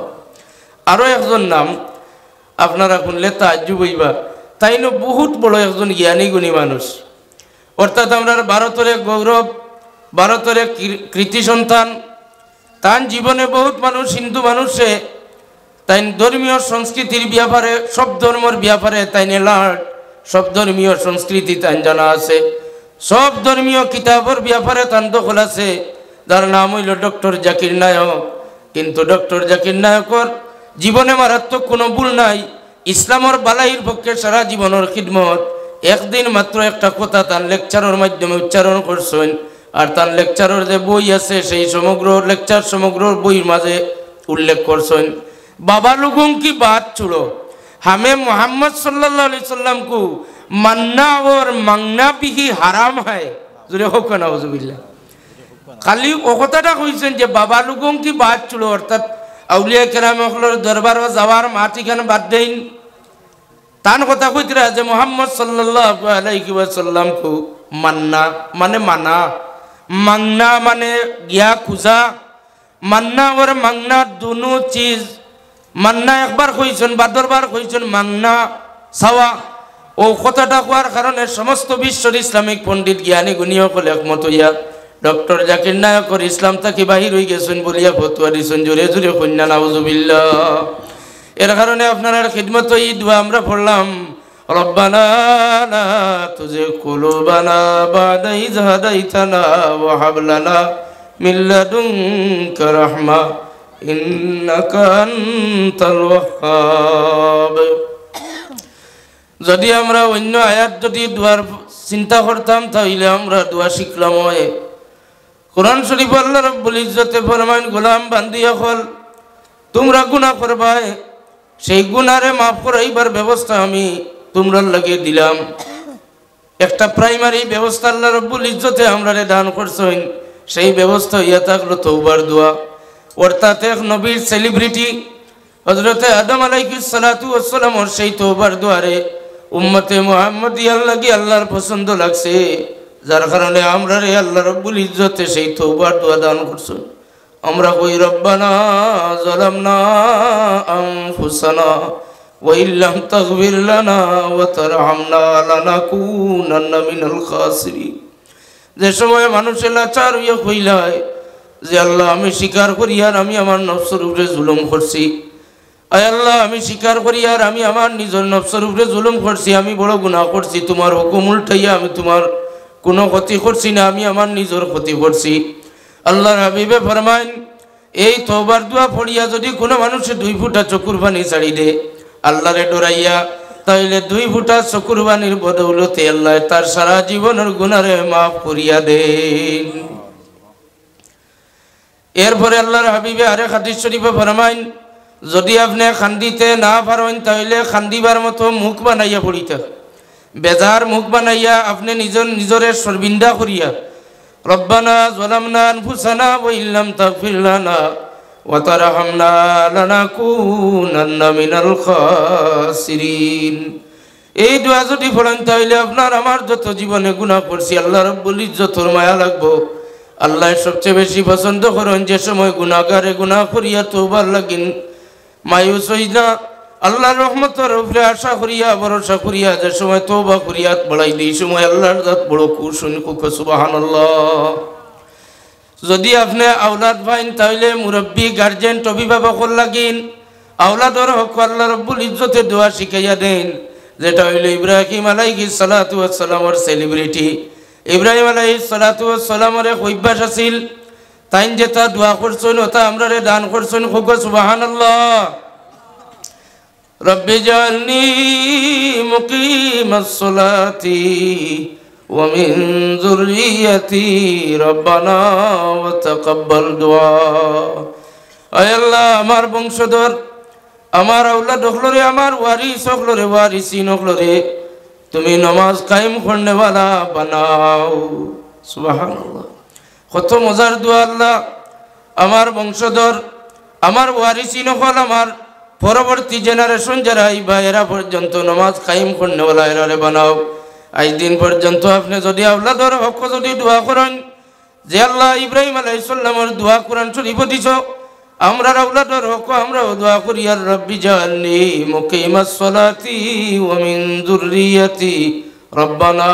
আরও একজন নাম আপনারা শুনলে তাজ্জুব হইবা, তাইনও বহুত বড় একজন জ্ঞানী গুণী মানুষ, অর্থাৎ আমরা ভারতের এক গৌরব, ভারতের এক কৃতি সন্তান। তার জীবনে বহুত মানুষ হিন্দু মানুষে তাই ধর্মীয় সংস্কৃতির ব্যাপারে সব ধর্মের ব্যাপারে তাই এলার্ট, সব ধর্মীয় সংস্কৃতি তাই জানা আছে, সব ধর্মীয় কিতাবের ব্যাপারে তার দখল আছে, যার নাম হইল ডক্টর জাকির নায়ক। কিন্তু ডক্টর জাকির নায়কর জীবনে মারাত্মক কোনো ভুল নাই, ইসলামের বালাইয়ের পক্ষে সারা জীবনের খিদমত। একদিন মাত্র একটা কথা তার লেকচারের মাধ্যমে উচ্চারণ করছেন, আর তার লেকচারের যে বই আছে সেই সমগ্র লেকচার সমগ্র বইয়ের মাঝে উল্লেখ করছেন, बाबा लोगों की बात छोड़ो, हमें मोहम्मद सल्लल्लाहु अलैहि वसल्लम को मानना और मांगना भी ही हराम है। जुरे हो का नाउजुबिल्लाह। खाली ओ কথাটা কইছেন যে বাবা লোগों की बात छोड़ो, অর্থাৎ আউলিয়া কেরাম হকলের দরবার যাওয়ার মাটিখানে বাদ দেন। তান কথা কইতরা যে মোহাম্মদ সাল্লাল্লাহু আলাইহি ওয়াসাল্লাম को मानना माने माना, मांगना माने गया खुजा, মান্না और मांगना दोनों चीज মান্না একবার কইছেন বাদরবার কইছেন মাংনা সাওয়া ও কথাটা কোয়ার কারণে সমস্ত বিশ্বের ইসলামিক পণ্ডিত জ্ঞানী গুণী সকল একমত হইয়া ডক্টর জাকির নায়কর ইসলাম থেকে বাহির হয়ে গেছেন বলিয়া ফতোয়া দিছেন জোরে জোরে কন্যা নাউজুবিল্লাহ। এর কারণে আপনার খিদমত এই দোয়া আমরা পড়লাম, রব্বানা লা তুজিগ কুলুবানা বা'দা ইয হাদাইতানা ওয়া হাব লানা মিন লাদুনকা রাহমা ইন্নাকা আনতাল ওয়াহ্হাব। যদি আমরা অন্য আয়াত যদি দোয়ার চিন্তা করতাম তাহলে আমরা দোয়া শিখলাম। হয় কোরআন শরীফ আল্লাহ রাব্বুল ইজ্জতে ফরমান, গোলাম বান্দিয়া হল তোমরা গুনাহ করবাই, সেই গুনারে মাফ করাইবার ব্যবস্থা আমি তোমরা লাগিয়ে দিলাম। একটা প্রাইমারি ব্যবস্থা আল্লাহ রাব্বুল ইজ্জতে আমরারে দান করছেন, সেই ব্যবস্থা ইয়া থাকলো তওবার দোয়া। অর্থাৎ এক নবীর সেলিব্রিটি হযরতে আদম আলাইহিস সালাতু ওয়াস সালামের সেই তওবার দোয়ারে উম্মতে মুহাম্মাদিয়ার লাগি আল্লাহর পছন্দ লাগছে, যার কারণে আমরা রে আল্লাহ রাব্বুল ইজ্জতে সেই তওবার দোয়া দান করছেন। আমরা কই রব্বানা যালামনা আনফুসানা ওয়া ইল্লাম তাগফির লানা ওয়া তারহামনা লানাকুনান্না মিনাল খাসিরিন। যে সময় মানুষের লাচার হইয়া কইলায় যে আল্লাহ আমি স্বীকার করি আর আমি আমার নফসের উপরে জুলুম করছি, আয় আল্লাহ আমি স্বীকার করি আর আমি আমার নিজের নফসের উপরে জুলুম করছি, আমি বড় গুনাহ করছি, তোমার হুকুম উল্টাইয়া আমি তোমার কোনো ক্ষতি করছি না, আমি আমার নিজের ক্ষতি করছি। আল্লাহর হাবিবে ফরমাইন, এই তওবার দোয়া পড়িয়া যদি কোনো মানুষের 2 ফুটা চকুর পানি ছাড়ি দে আল্লাহরে ডরাইয়া, তাইলে 2 ফুটা চকুর পানির বদৌলতে আল্লাহ তার সারা জীবনের গুনারে মাফ করিয়া দেন। এরপরে আল্লাহর হাবিবে আরেক হাদিস শরীফে ফরমাইন, যদি আপনি খান্দিতে না পারেন তাহলে খান্দিবার মতো মুখ বানাইয়া পড়িতে, বেজার মুখ বানাইয়া আপনি নিজরে শর্মিন্দা করিয়া রব্বানা যালামনা আনফুসানা ওয়া ইল্লাম তাগফির লানা ওয়া তারহামনা লানাকুনান্না মিনাল খাসিরিন। এই দোয়া যদি পড়েন তাহলে আপনার আমার যত জীবনে গুনাহ করছি আল্লাহ রাব্বুল ইজ্জতের মায়া লাগবো। আল্লাহ সবচেয়ে বেশি পছন্দ করেন যে সময় গুনাহগারে গুনাহ করিয়া তওবার লাগিন মায়ুস হইনা আল্লাহর রহমতের উপরে আশা করিয়া ভরসা করিয়া যে সময় তওবা করিয়া বড়াই দিই সময় আল্লাহর জাত বড় খুশি কুক সুবহানাল্লাহ। যদি আপনি আওলাদ পাইন তাহলে মুরব্বী গার্জেন অভিভাবক লাগিন আওলাদর হক আল্লাহ রাব্বুল ইজ্জতে দোয়া শিখাইয়া দেন, যেটা হইল ইব্রাহিম আলাইহিস সালাতু ওয়াস সালামের সেলিব্রিটি। ইব্রাহিম আলাইহিস সালাতু ওয়াস সালামের এক অভ্যাস আছিল, তাইন যেটা দোয়া করছেন ওটা আমরারে দান করছেন খুব সুবহানাল্লাহ। রব্বি জাআলনি মুকিমাস সালাতি ওয়া মিন যুররিয়াতি রব্বানা ওয়া তাকাব্বাল দুআ। আয় আল্লাহ আমার বংশধর আমার আওলাদ হলরে আমার ওয়ারিস হলরে ওয়ারিসিন হলরে তুমি নামাজ কায়েম করনেওয়ালা বানাও। সুবহানাল্লাহ, কত মজার দোয়া। আল্লাহ আমার বংশধর আমার ওয়ারিসিন হল আমার পরবর্তী জেনারেশন যারা আইবা এরা পর্যন্ত নামাজ কায়েম করনেওয়ালা এরারে বানাও। আজ দিন পর্যন্ত আপনি যদি আওলাদর হক যদি দোয়া করেন যে আল্লাহ ইব্রাহিম আলাইহিস সালামের দোয়া কোরআন শরীফ দিছ, আমরা আওলাদর হক আমরাও দোয়া করি আর রব্বি জাআলনি মুকিমাস সালাতি ওয়া মিন যুররিয়াতি রব্বানা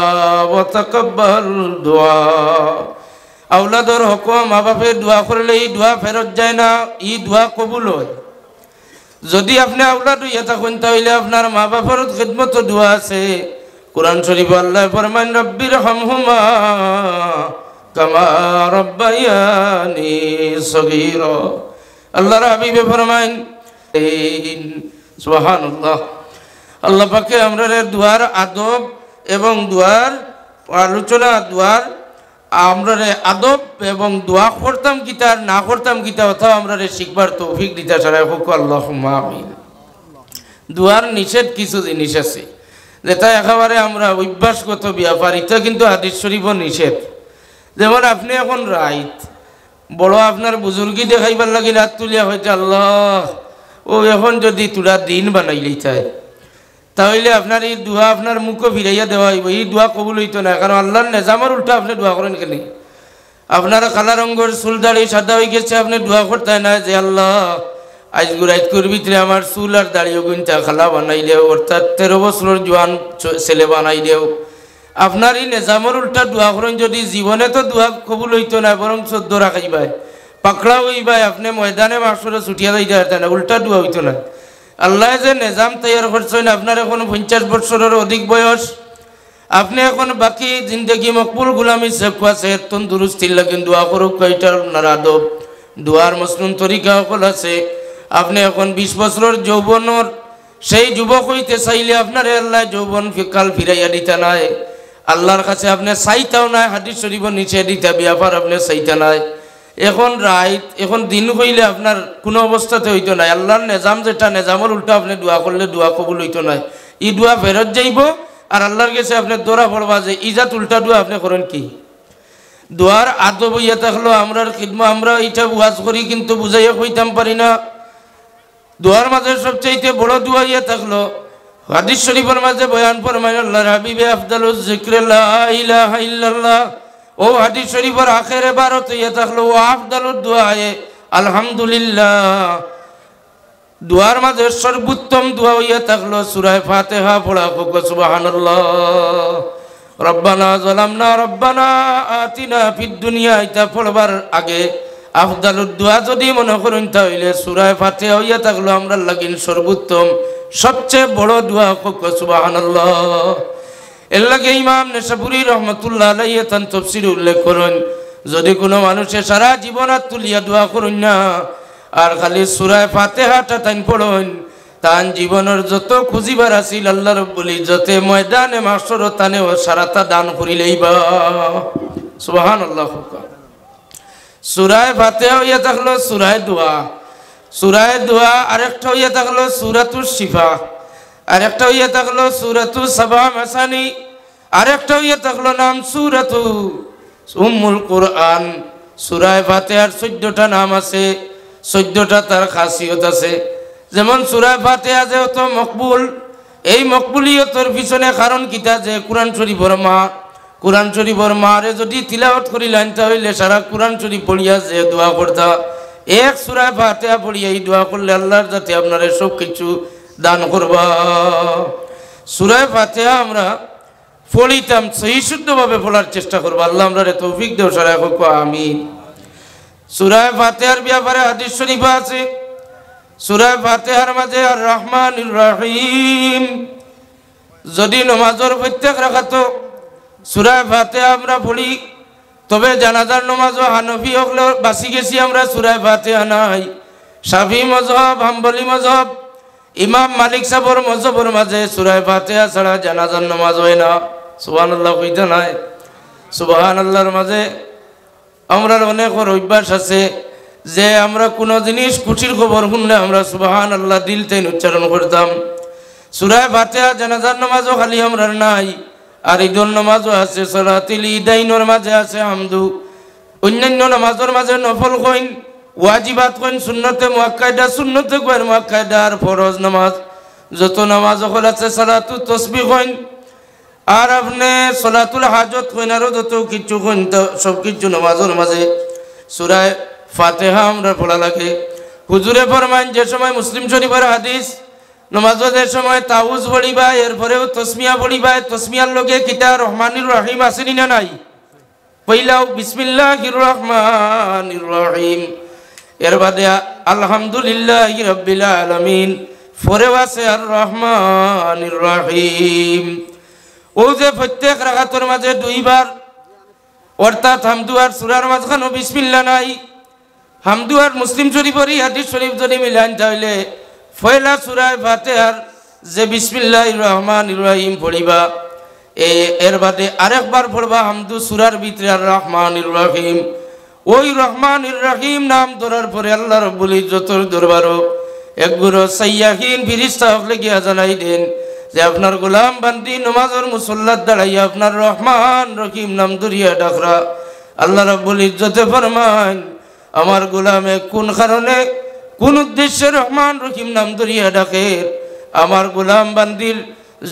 ওয়া তাকাব্বাল দুআ। আওলাদর হক মা বাপের দোয়া করলে এই দোয়া ফেরত যায় না, এই দোয়া কবুল হয়। যদি আপনি আওলাদ হইয়া থাকেন তাহলে আপনার মা বাপের খিদমত দোয়া আছে। কোরআন শরীফ আল্লাহ ফরমান, রব্বির হামহুমা কামা রব্বায়ানি সগীরা। আল্লাহর হাবিবে ফরমান সুবহানাল্লাহ। আল্লাহ পাকে আমরা দুয়ার আদব এবং দুয়ার আলোচনা দুয়ার আমরা আদব এবং দোয়া করতাম কিতা না করতাম কিতা অথবা আমরা শিখবার তৌফিক দিতে ছাড়া হোক আল্লাহুম্মা আমিন। দুয়ার নিষেধ কিছু জিনিস আছে যেটা একেবারে আমরা অভ্যাসগত ব্যাপার, এটা কিন্তু হাদিস শরীফও নিষেধ। যেমন আপনি এখন রাইত বড় আপনার বুজুর্গি দেখাইবার লাগি রাত তুলিয়া হয়েছে আল্লাহ ও এখন যদি তোরা দিন বানাইলেই চায় তাহলে আপনার এই দোয়া আপনার মুখও ফিরাইয়া দেওয়া হইব, এই দোয়া কবুল হইতো না। কারণ আল্লাহর নেজামের উল্টা আপনি দোয়া করেন কেন? আপনার কালা রঙের চুল দাড়ি সাদা হয়ে গেছে, আপনি দোয়া করতে না যে আল্লাহ আজ গুরাইতকুর ভিতরে আমার চুল আর দাড়িও গুনটা খালা বানাই দেও, অর্থাৎ 13 বছরের জোয়ান ছেলে বানাই দেও। আপনার এই নেজামর উল্টা দোয়া করেন, যদি জীবনে তো দোয়া কবুল হইতো না, বরং 14 রাখাইবাই পাকড়া হইবাই, আপনি ময়দানে মাসরে ছুটিয়া যাইতে পারতেন না, উল্টা দোয়া হইতো না। আল্লাহ যে নিজাম তৈরি করছেন, আপনার এখন 50 বছরের অধিক বয়স, আপনি এখন বাকি জিন্দগি মকবুল গুলামি শেখ আছে, তন্দুরুস্তির লাগে দোয়া করুক, কয়টার আপনার আদব দোয়ার মসনুন তরিকা সকল আছে। আপনি এখন 20 বছরের যৌবনের সেই যুবক হইতে চাইলে আপনার আল্লাহ যৌবন কাল ফিরাইয়া দিতে নাই, আল্লাহর কাছে আপনি চাইতাও নাই, হাদিস শরীফ নিচে দিতে ব্যাপার আপনি চাইতে নাই। এখন রাইত এখন দিন হইলে আপনার কোনো অবস্থাতে হইতো নাই, আল্লাহর নিজাম যেটা নিজামর উল্টা আপনি দোয়া করলে দোয়া কবুল হইতো নাই, ই দোয়া ফেরত যাইব। আর আল্লাহর কাছে আপনি দৌড়া পড়বা যে ইজাত উল্টা দোয়া আপনি করেন কি। দোয়ার আদব ইয়া থাকলো আমরার খিদমা, আমরা এটা ওয়াজ করি কিন্তু বুঝাইয়া কইতাম পারি না। দোয়ার মাঝে সবচাইতে বড় দোয়া ইয়া থাকলো হাদিস শরীফের মাঝে বয়ান ফরমায় আল্লাহর হাবিবে আফদালুজ যিকর লা ইলাহা ইল্লাল্লাহ। ও হাদিস শরীফের আখের ইবারত ইয়া থাকলো ও আফদালুদ দুআয়ে আলহামদুলিল্লাহ। দোয়ার মাঝে সর্বোত্তম দোয়া ইয়া থাকলো সূরা ফাতিহা পড়া, সুবহানাল্লাহ। রব্বানা যালামনা রব্বানা আতিনা ফিদ দুনিয়া, এটা পড়বার আগে আফদালুদ দুআ যদি মনে করেন তাহলে সূরা ফাতিহা ইয়া থাকলো আমরা লাগিন সর্বোত্তম সবচেয়ে বড় দোয়া, সুবহানাল্লাহ। এর লাগে ইমাম নেশাপুরী রহমতুল্লাহ আলাইহি তান তাফসীরে উল্লেখ করেন, যদি কোনো মানুষের সারা জীবন আর তুলিয়া দোয়া করুন না আর খালি সূরা ফাতিহাটা তাই পড়ুন, তান জীবনের যত খুঁজিবার আছিল আল্লাহ রাব্বুল ইজ্জতে ময়দানে মাহশর তানেও সারাটা দান করিলেইবা, সুবহানাল্লাহ। সূরা ফাতিহা হইয়া থাকলো সূরা দোয়া, সূরা দোয়া আরেকটা হইয়া থাকলো সূরাতুশ শিফা, আরেকটা হইয়া থাকলো সূরাতু সাবা মাসানি, আরেকটা হইয়া থাকলো নাম সূরাতু উম্মুল কুরআন। সূরা ফাতিহার 14টা নাম আছে, 14টা তার খাসিয়ত আছে। যেমন সূরা ফাতিহা যে অত মকবুল, এই মকবুলিয়তের পিছনে কারণ কিতা যে কোরআন শরীফের মা, কোরআন শরীফের মারে যদি তিলাওয়াত করিলেন তাহলে সারা কোরআন শরীফ পড়িয়া যে দোয়া করতা, এক সূরা ফাতিহা পড়িয়া এই দোয়া করলে আল্লাহর যাতে আপনারা সব কিছু দান করবা। সূরা ফাতিহা আমরা পড়িতাম, সহি শুদ্ধভাবে পড়ার চেষ্টা করবো, আল্লাহ আমরা তৌফিক দেও সারা হোক, আমিন। সূরা ফাতিহার ব্যাপারে হাদিস শরীফ আছে, সূরা ফাতিহার মাঝে আর রহমানির রহিম, যদি নামাজের প্রত্যেক রাকাত সূরা ফাতিহা আমরা পড়ি, তবে জানাজার নামাজও হানফি হলে বাঁচি গেছি আমরা, সূরা ফাতিহা নাই। শাফি মযহব, হাম্বলি মযহব, ইমাম মালিক সাহেবের মযহবের মাঝে সূরা ফাতিহা ছাড়া জানাজার নামাজ হয় না, সুবহানাল্লাহ কইতে নাই। সুবহানাল্লাহর মাঝে আমরা অনেক অভ্যাস আছে যে আমরা কোনো জিনিস খুশির খবর শুনলে আমরা সুবহানাল্লাহ দিল থেকে উচ্চারণ করতাম। সূরা ফাতিহা জানাজার নামাজও খালি আমরা নাই, আর ঈদের নামাজও আছে, সালাতুল ঈদাইনের মাঝে আছে হামদু, অন্যান্য নামাজের মাঝে নফল কইন, ওয়াজিবাত কইন, সুন্নতে মুআক্কাদা, সুন্নতে গয়র মুআক্কাদা, আর ফরজ নামাজ যত নামাজ সকল আছে, সালাতু তাসবিহ কইন, আর আপনি সালাতুল হাজত কইন, আরো যত কিছু কইন, সব কিছু নামাজের মাঝে সূরা ফাতিহা আমরা পড়া লাগে। হুজুরে ফরমান যে সময় মুসলিম শরীফের হাদিস নামাজের সময় তাউজ পড়িবা, এরপরেও তসমিয়া পড়িবা, তসমিয়ার লগে কিতা রহমানির রহিম আসেনি না নাই, পইলাও বিসমিল্লাহির রহমানির রহিম, এর বাদে আলহামদুলিল্লাহি রাব্বিল আলামিন, পরেও আছে আর রহমানির রহিম। ও যে প্রত্যেক রাকাতের মাঝে দুইবার, অর্থাৎ হামদু আর সূরার মাঝখানে বিসমিল্লাহ নাই, হামদু আর মুসলিম শরীফের হাদিস শরীফ যদি মিলান তাহলে পয়লা সূরা ফাতিহার যে বিসমিল্লাহির রহমানির রহিম পড়িবা, এর বাদে আরেকবার পড়বা হামদু সূরার ভিতরে আর রহমানির রহিম। ওই রহমানির রহিম নাম ধরার পরে আল্লাহ রাব্বুল ইজ্জতের দরবারও একগুলো সাইয়াহিন ফেরেশতা হলে গিয়া জানাই দেন যে আপনার গোলাম বান্দি নামাজের মুসল্লাত দাঁড়াইয়া আপনার রহমান রহিম নাম ধরিয়া ডাকরা। আল্লাহ রাব্বুল ইজ্জতে ফরমান আমার গোলামে কোন কারণে কোন উদ্দেশ্যে রহমান রহিম নাম ধরিয়া ডাকে, আমার গোলাম বান্দির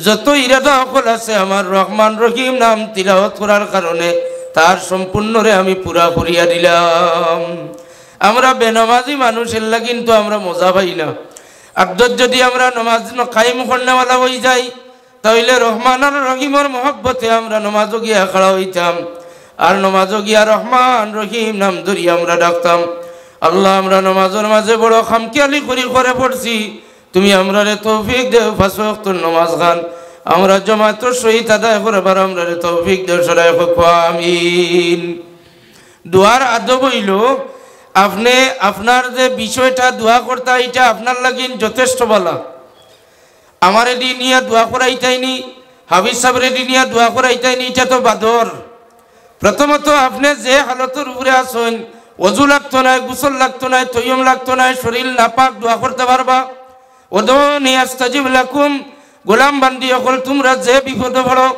যত ইরাদা সকল আছে আমার রহমান রহিম নাম তিলাওয়াত করার কারণে তার সম্পূর্ণরে আমি পুরা করিয়া দিলাম। আমরা বেনামাজি মানুষের লাগি কিন্তু আমরা মজা পাই না। আদত যদি আমরা নমাজ কায়েম করনেওয়ালা হয়ে যাই তাহলে রহমান আর রহিমর মহব্বতে আমরা নমাজও গিয়া খাড়া হইতাম, আর নমাজও গিয়া রহমান রহিম নাম ধরিয়া আমরা ডাকতাম। আল্লাহ, আমরা নমাজের মাঝে বড় খামখেয়ালি করে পড়ছি, তুমি আমরা রে তৌফিক দেও। 5 ওয়াক্তের নমাজ খান আমরা জামাতের সহিত আদায় করবার আমরা রে তৌফিক দেও। সরাই আমিন। দোয়ার আদব হইল আপনি আপনার যে বিষয়টা দোয়া করতে এটা আপনার লাগিন যথেষ্ট বলা। আমার এটি নিয়ে দোয়া করাইতাইনি, হাবিজ সাহেব রেডি নিয়ে দোয়া করাইতাইনি, এটা তো বাদর। প্রথমত আপনি যে হালতের উপরে আসেন, ওযু লাগতো না, গোসল লাগতো না, তৈয়ম লাগতো না, শরীর নাপাক, দোয়া করতে পারবা। উদউনি আস্তাজিব লাকুম, গোলাম বান্দি সকল তোমরা যে বিপদে পড়ো,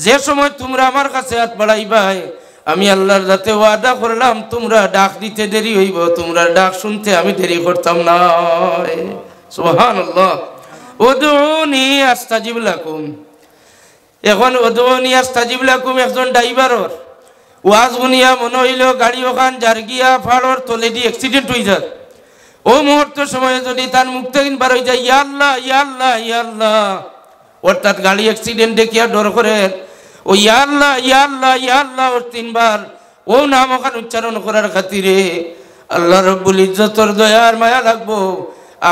যে সময় তোমরা আমার কাছে হাত বাড়াইবাই, আমি আল্লাহর যাতে ওয়াদা করলাম তোমরা ডাক দিতে দেরি হইব, তোমরা ডাক শুনতে আমি দেরি করতাম না। সুবহানাল্লাহ। উদউনি আস্তাজিব লাকুম। এখন উদউনি আস্তাজিব লাকুম একজন ড্রাইভারর ওয়াজ শুনিয়া মনে হইল গাড়ি ওখান জারগিয়া ফাড়র তলেদি অ্যাক্সিডেন্ট হয়ে যায়। ও মুহূর্ত সময়ে যদি তার মুখ থেকে বার হয়ে যায় ইয়া আল্লাহ ইয়া আল্লাহ ইয়া আল্লাহ, অর্থাৎ গাড়ি অ্যাক্সিডেন্ট দেখিয়া ডর করে ও ইয়া আল্লাহ ইয়া আল্লাহ ইয়া আল্লাহ ওর 3 বার ও নাম ওখান উচ্চারণ করার খাতিরে আল্লাহ রব্বুল ইজ্জতর দয়ার মায়া লাগবো।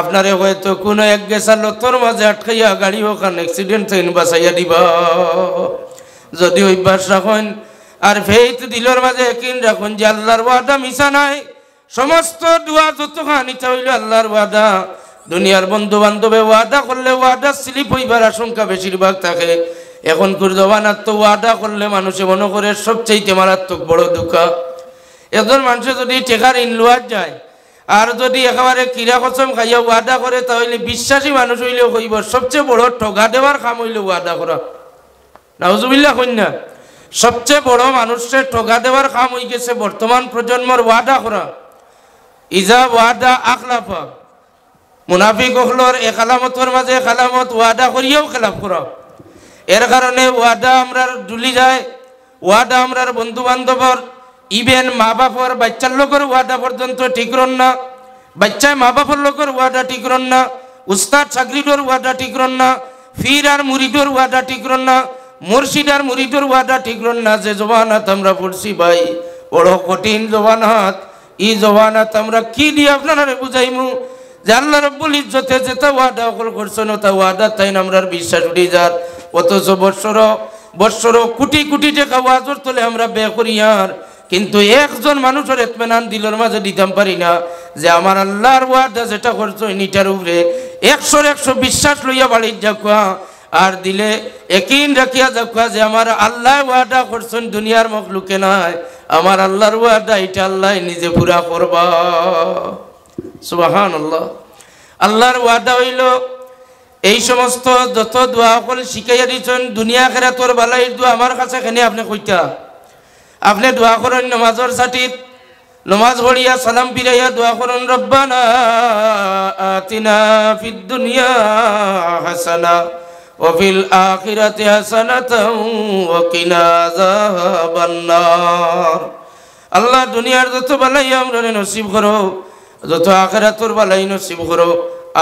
আপনারে হয়তো কোনো এক গেছা লতর মাঝে আটকাইয়া গাড়ি ওখান অ্যাক্সিডেন্ট থেকে বাঁচাইয়া দিবা। যদি অভ্যাস রাখেন আর ফেইত দিলর মাঝে একদিন রাখুন যে আল্লাহর ওয়াদা মিশা নাই। সমস্ত দোয়া যতখান ইচ্ছা হইল আল্লাহর ওয়াদা। দুনিয়ার বন্ধু বান্ধবে ওয়াদা করলে ওয়াদা স্লিপ হইবার আশঙ্কা বেশিরভাগ থাকে। এখনকার জমানার তো ওয়াদা করলে মানুষে মনে করে সবচেয়ে মারাত্মক বড় দুঃখ। একজন মানুষে যদি টেকার ইনলুয়ার যায় আর যদি একেবারে কিরা কসম খাইয়া ওয়াদা করে তাহলে বিশ্বাসী মানুষ হইলেও কইব সবচেয়ে বড় ঠগা দেওয়ার কাম হইল ওয়াদা করা। নাউজুবিল্লাহ কন্যা, সবচেয়ে বড় মানুষের ঠগা দেওয়ার কাম হয়ে গেছে বর্তমান প্রজন্মর ওয়াদা করা। ইজা ওয়াদা আখলাফা, মুনাফিক হলর এক আলামতর মাঝে আলামত ওয়াদা করিয়াও খেলাফ করা। এর কারণে ওয়াদা আমরার ডুলি যায়, ওয়াদা আমরার বন্ধু বান্ধবর ইভেন মা বাপর বাচ্চার লোকের ওয়াদা পর্যন্ত ঠিক রন না। বাচ্চায় মা বাপর লোকের ওয়াদা ঠিক রন না, উস্তাদ চাকরিডোর ওয়াদা ঠিক রন না, ফির আর মুরিডোর ওয়াদা ঠিক রন না, মুর্শিদ আর মুরিদোর ওয়াদা ঠিক রন না। যে জবানাত আমরা পড়ছি ভাই বড় কঠিন জবানাত। এই জবানাত আমরা কি দিয়ে আপনারা বুঝাইমু যে আল্লাহ রব্বুল ইজ্জতে যেটা ওয়াদা করছেন ওটা ওয়াদা তাই আমরার বিশ্বাস উঠে যার। অথচ বৎসর কোটি কোটি টাকা ওয়াজর তোলে আমরা ব্যয় করি, আর কিন্তু একজন মানুষের ইতমিনান দিলর মাঝে দিতাম পারি না যে আমার আল্লাহর ওয়াদা যেটা করছেন এটার উপরে 100 বিশ্বাস লইয়া বাড়ির যাওয়া আর দিলে একদিন রাখিয়া যাওয়া যে আমার আল্লাহ ওয়াদা করছেন দুনিয়ার মখলুকে নাই, আমার আল্লাহর ওয়াদা এটা আল্লাহ নিজে পুরা করবা। সুবহানাল্লাহ। আল্লাহর ওয়াদা হইল এই সমস্ত যত দোয়া সকল শিখাইয়া দিচ্ছেন দুনিয়া খেরাতর বালাইয়ের দোয়া আমার কাছে এখানে আপনি কইতা আপনি দোয়া করেন নমাজর সাথিত নমাজ পড়িয়া সালাম ফিরাইয়া দোয়া করেন রব্বানা আতিনা ফিদ দুনিয়া হাসানা ওয়া ফিল আখিরাতি হাসানাতাও ওয়া কিনা আযাবান নার। আল্লাহ দুনিয়ার যত বালাই আমরা নসিব করো, যত আখিরাতর বালাই নসিব করো,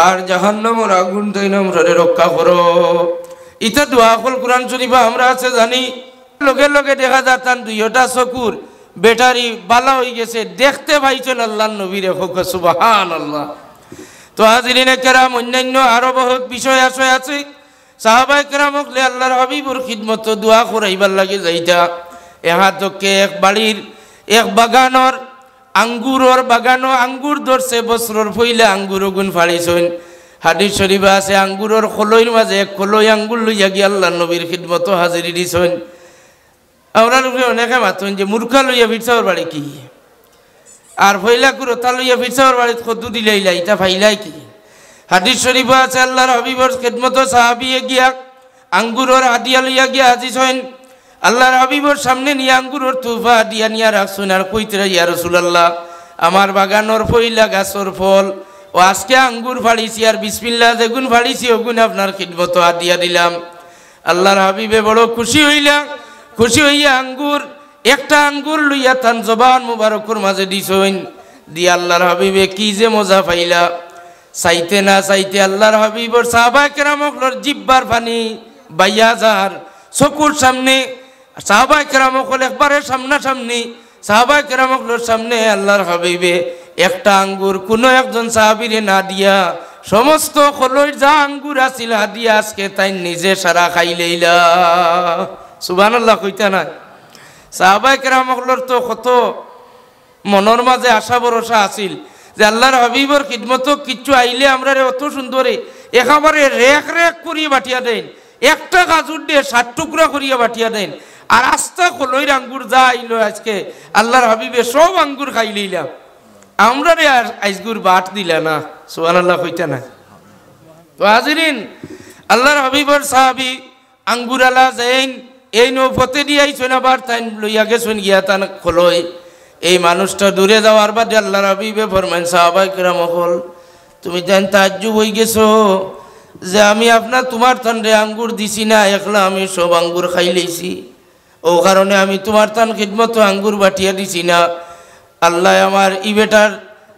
আর জাহান্নামের আগুন থেকে আমরা রক্ষা করো। ইতা দোয়া কল কোরআন শরীফ আমরা আছে জানি। লগে লগে দেখা যাতান 2টা চকুর ব্যাটারি বালা হয়ে গেছে, দেখতে পাইছেন আল্লাহর নবীরে হোক সুবহানাল্লাহ। তো হাজিরিনে কেরাম অন্যান্য আরো বহুত বিষয় আছে। সাহাবায়ে কেরাম হকলে আল্লাহর হাবিবুর খিদমত দোয়া করাইবার লাগে যাইতা। এহাতকে এক বাড়ির এক বাগানর আঙ্গুরর বাগানো আঙ্গুর ধরছে, বছরের পইলে আঙ্গুর গুণ ফাড়িছেন। হাদিস শরীফে আছে আঙ্গুরর খলইর মাঝে এক খলই আঙ্গুর লইয়া গিয়ে আল্লাহর নবীর খিদমত হাজিরি দিছেন। আমরা লোকে অনেকে মাতুন যে মূর্খা লইয়া ফিরছাওয়ার বাড়ি কি, আর ফইলা কুরো তা লইয়া ফিরছাওয়ার বাড়িতে কত দিলাইলা এটা ফাইলাই কি। হাদিস শরীফে আছে আল্লাহর হাবিবর খিদমত সাহাবিয়ে গিয়া আঙ্গুরর হাদিয়া লইয়া গিয়া হাজির হইন। আল্লাহর হাবিবর সামনে নিয়ে আঙ্গুরর তুফা দিয়া নিয়া রাখছেন আর কইতে ইয়া রাসূলুল্লাহ আমার বাগানোর ফইলা গাছর ফল ও আজকে আঙ্গুর ফাড়িছি আর বিসমিল্লাহ যেগুন ফাড়িছি ওগুন আপনার খিদমত হাদিয়া দিলাম। আল্লাহর হাবিবে বড় খুশি হইয়া আঙ্গুর একটা আঙ্গুর লইয়া তান জবান মুবারকর মাঝে দিছইন, দি আল্লাহর হাবিবে কি যে মজা পাইলা। চাইতে না চাইতে আল্লাহর হাবিবর সাহাবায়ে কেরামকলর জিব্বার পানি বাইয়া যার চকুর সামনে। সাহাবায়ে কেরামকল একবারে সামনাসামনি, সাহাবায়ে কেরামকলর সামনে আল্লাহর হাবিবে একটা আঙ্গুর কোনো একজন সাহাবীরে না দিয়া সমস্ত খলই যা আঙ্গুর আছিল হাদিয়া আজকে তাই নিজে সারা খাই লইলা। সুবহানাল্লাহ কইতা না? সাহাবায়ে কেরামকলর তো কত মনের মাঝে আশা ভরসা আছিল যে আল্লাহর হাবিবর খিদমত কিচ্ছু আইলে আমরা অত সুন্দরে একেবারে রেক রেক করিয়া বাটিয়া দেন, একটা গাজুর দিয়ে 7 টুকরা করিয়া বাটিয়া দেন। আর আস্তা খলইর আঙ্গুর যা আইলো আজকে আল্লাহর হাবিবে সব আঙ্গুর খাই লইলাম, আমরা রে আর আইসগুর বাট দিলা না। সুবহানাল্লাহ কইতা না? তো হাজিরিন, আল্লাহর হাবিবর সাহাবী আঙ্গুর আলা যাইন এই নৌপথে দিয়ে আইছেন, আবার তাই লইয়া গেছেন গিয়া তান খলই। এই মানুষটা দূরে যাওয়ার বাদে আল্লাহর হাবিবে ফরমান সাহাবায়ে কেরামকল তুমি জান তাজ্জুব হই গেছো যে আমি আপনার তোমার তানরে আঙ্গুর দিছি না, একলা আমি সব আঙ্গুর খাই লইছি, ও কারণে আমি তোমার তান খিদমত আঙ্গুর বাটিয়া দিছি না। আল্লাহ আমার ই বেটার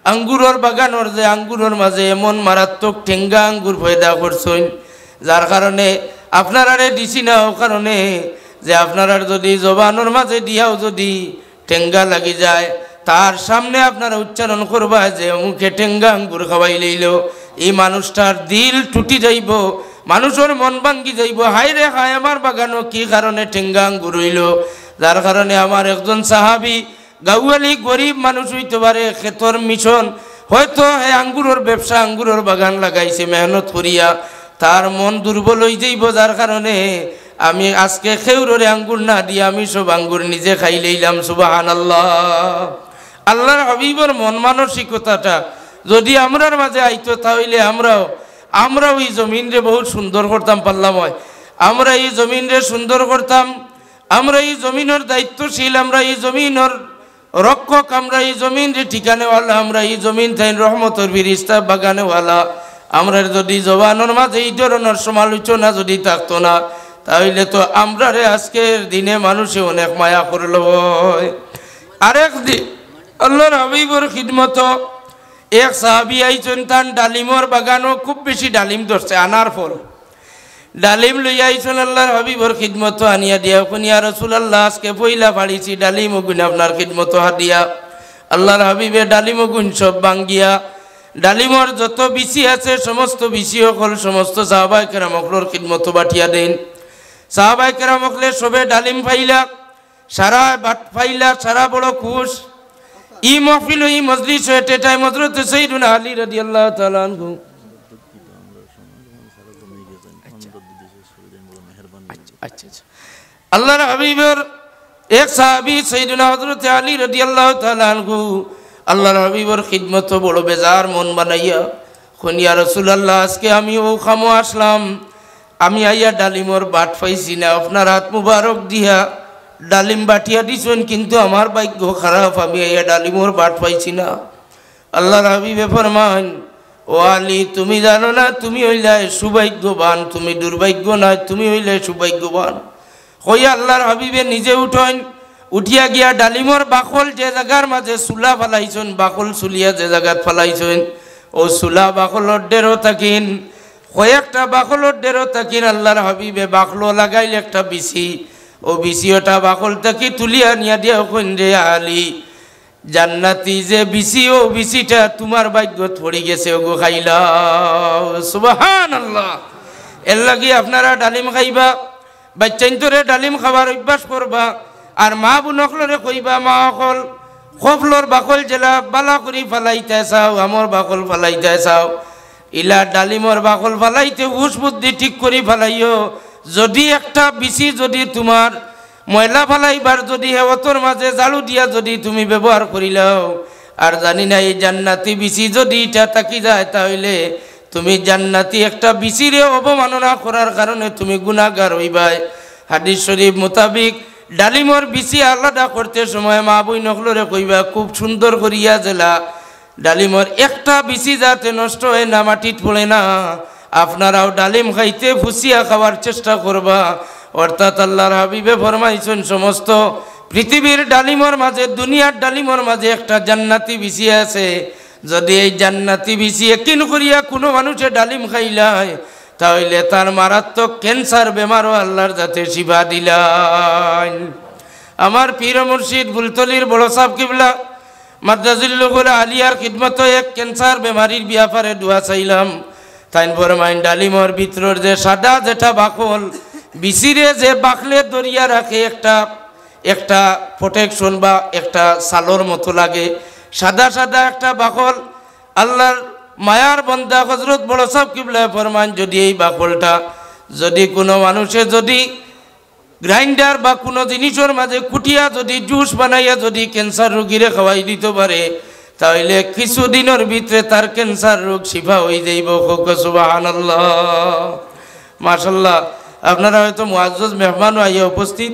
আঙ্গুরের বাগানের যে আঙ্গুরের মাঝে এমন মারাত্মক ঠেঙ্গা আঙ্গুর পয়দা করছেন, যার কারণে আপনারারে দিছি না, ও কারণে যে আপনার যদি জবানের মাঝে দিয়াও যদি ঠেঙ্গা লাগি যায় তার সামনে আপনারা উচ্চারণ করবা যে মুখে ঠেঙ্গা আঙ্গুর খাওয়াই লইল, এই মানুষটার দিল টুটি যাইব, মানুষের মন ভাঙ্গি যাইব, হায় রে হায় আমার বাগানও কি কারণে ঠেঙ্গা আঙ্গুর হইল। যার কারণে আমার একজন সাহাবী গাউয়ালি গরিব মানুষ হইতে পারে, ক্ষেতর মিশন হয়তো হে আঙ্গুরের ব্যবসা আঙ্গুরের বাগান লাগাইছে মেহনত করিয়া, তার মন দুর্বল হয়ে যাইব। যার কারণে আমি আজকে খেউরে আঙ্গুর না দিয়ে আমি সব আঙ্গুর নিজে খাই লইলাম। সুবহানাল্লাহ। আল্লাহর হাবিবর মন মানসিকতাটা যদি আমরার মাঝে আইতো তাহলে আমরাও এই জমিনরে বহুত সুন্দর করতাম পারলাম হয়, আমরা এই জমিনরে সুন্দর করতাম, আমরা এই জমিনের দায়িত্বশীল, আমরা এই জমিনের রক্ষক, আমরা এই জমিনরে ঠিকানেওয়ালা, আমরা এই জমিন তাই রহমতের ফিরিস্তা বাগানেওয়ালা। আমরা যদি জবানের মাঝে এই ধরনের সমালোচনা যদি থাকতো না তাহলে তো আমরা রে আজকের দিনে মানুষে অনেক মায়া করল। আরেক দিন আল্লাহর হাবিবর খিদমত এক সাহাবী আইছেন, তান ডালিমর বাগানও খুব বেশি ডালিম ধরছে, আনার ফল ডালিম লইয়া আইছেন আল্লাহর হাবিবর খিদমত আনিয়া দিয়া ইয়া রাসূলুল্লাহ আজকে পয়লা পাড়িছি ডালিম গুণ আপনার খিদমত হাদিয়া। আল্লাহর হাবিবে ডালিম গুণ সব ভাঙ্গিয়া ডালিমর যত বিচি আছে সমস্ত বিচি সকল সমস্ত সাহাবায়ে কেরামকলর খিদমত বাটিয়া দেন। সাহাবায়ে কেরামকলে সবে ডালিম পাইলা, সারা বাট পাইলা, সারা বড় খুশ। ই মহফিল ই মজলিস হয়েছে টাইম হযরত সাইয়্যিদুনা আলী রাদিয়াল্লাহু তাআলা আনহু আল্লাহর হাবিবের এক সাহাবী সাইয়্যিদুনা হযরত আলী রাদিয়াল্লাহু তাআলা আনহু আল্লাহর হাবিবের খিদমত বড় বেজার মন বানাইয়া কোন ইয়া রাসূলুল্লাহ আজকে আমি ও খামো আসলাম, আমি আইয়া ডালিমর বাট পাইছি না, আপনার হাত মুবারক দিয়া ডালিম বাটিয়া দিছেন, কিন্তু আমার ভাগ্য খারাপ, আমি আইয়া ডালিমর বাট পাইছি না। আল্লাহর হাবিবে ফরমান ও আলী তুমি জানো না তুমি হইলে সৌভাগ্যবান, তুমি দুর্ভাগ্য নয়, তুমি হইলে সৌভাগ্যবান। কইয়া আল্লাহর হাবিবে নিজে উঠেন, উঠিয়া গিয়া ডালিমর বাকল যে জায়গার মাঝে চুলা ফালাইছেন, বাকল চুলিয়া যে জায়গাত ফালাইছেন ও চুলা বাকলর ডেরো থাকিন, কয়েকটা বাকলর ডেরো থাকিন আল্লাহর হাবিবে বাকলো লাগাইলে একটা বিচি, ও বিচিওটা বাকল থাকি তুলিয়া নিয়া দিয়া ওখান রে আলী জান্নাতি যে বিচি ও বিচিটা তোমার ভাগ্যত পড়ে গেছে, ওগো খাইলা। সুবহানাল্লাহ। এর লাগি আপনারা ডালিম খাইবা, বাচ্চাইন্তরে ডালিম খাবার অভ্যাস করবা, আর মা বোনকলরে কইবা মা অকল খফলর বাকল জেলা বালা করি ফালাইতে চাও, আমার বাকল ফালাইতে চাও, ইলা ডালিমর বাকল ফালাইতে হুশ বুদ্ধি ঠিক করি ফালাইও। যদি একটা বিচি যদি তোমার ময়লা ফালাইবার যদি হেওয়াতর মাঝে জালু দিয়া যদি তুমি ব্যবহার করিলাও, আর জানি না এই জান্নাতি বিচি যদি এটা থাকি যায় তাহলে তুমি জান্নাতি একটা বিচিরে অবমাননা করার কারণে তুমি গুনাহগার হইবাই। হাদিস শরীফ মোতাবিক ডালিমর বিচি আলাদা করতে সময় মা বই নকলরে কইবা খুব সুন্দর করিয়া জেলা ডালিমর একটা বিচি যাতে নষ্ট হয় না, মাটিত পড়ে না। আপনারাও ডালিম খাইতে ফুসিয়া খাওয়ার চেষ্টা করবা। অর্থাৎ আল্লাহর হাবিবে ফরমাইছেন সমস্ত পৃথিবীর ডালিমর মাঝে দুনিয়ার ডালিমর মাঝে একটা জান্নাতি বিছিয়ে আছে যদি এই জান্নাতি বিছিয়ে কিন করিয়া কোনো মানুষে ডালিম খাইলায় তাহলে তার মারাত্মক ক্যান্সার বেমারও আল্লাহর যাতে শিফা দিলাম আমার পীর মুর্শিদ বুলতলির বড় সাহেব কিবলা মাদ্রাজুল্লুল আলিয়ার খিদমত এক ক্যান্সার বেমারির ব্যাপারে দোয়া চাইলাম তাই ফরমাইন ডালিমর ভিতরের যে সাদা যেটা বাকল বিচিরে যে বাকলে দরিয়া রাখে একটা প্রোটেকশন বা একটা সালোর মতো লাগে সাদা সাদা একটা বাকল আল্লাহর মায়ার বন্দা হযরত বড় সাহেব কিবলা ফরমান যদি এই বাকলটা যদি কোনো মানুষে যদি গ্রাইন্ডার বা কোনো জিনিসের মাঝে কুটিয়া যদি জুস বানাইয়া যদি ক্যান্সার রোগীরে খাওয়াই দিতে পারে তাহলে কিছুদিনের ভিতরে তার ক্যান্সার রোগ শিফা হয়ে যাইব সুবহানাল্লাহ মাশাআল্লাহ আপনারা হয়তো মুআজ্জাজ মেহমান আইয়া উপস্থিত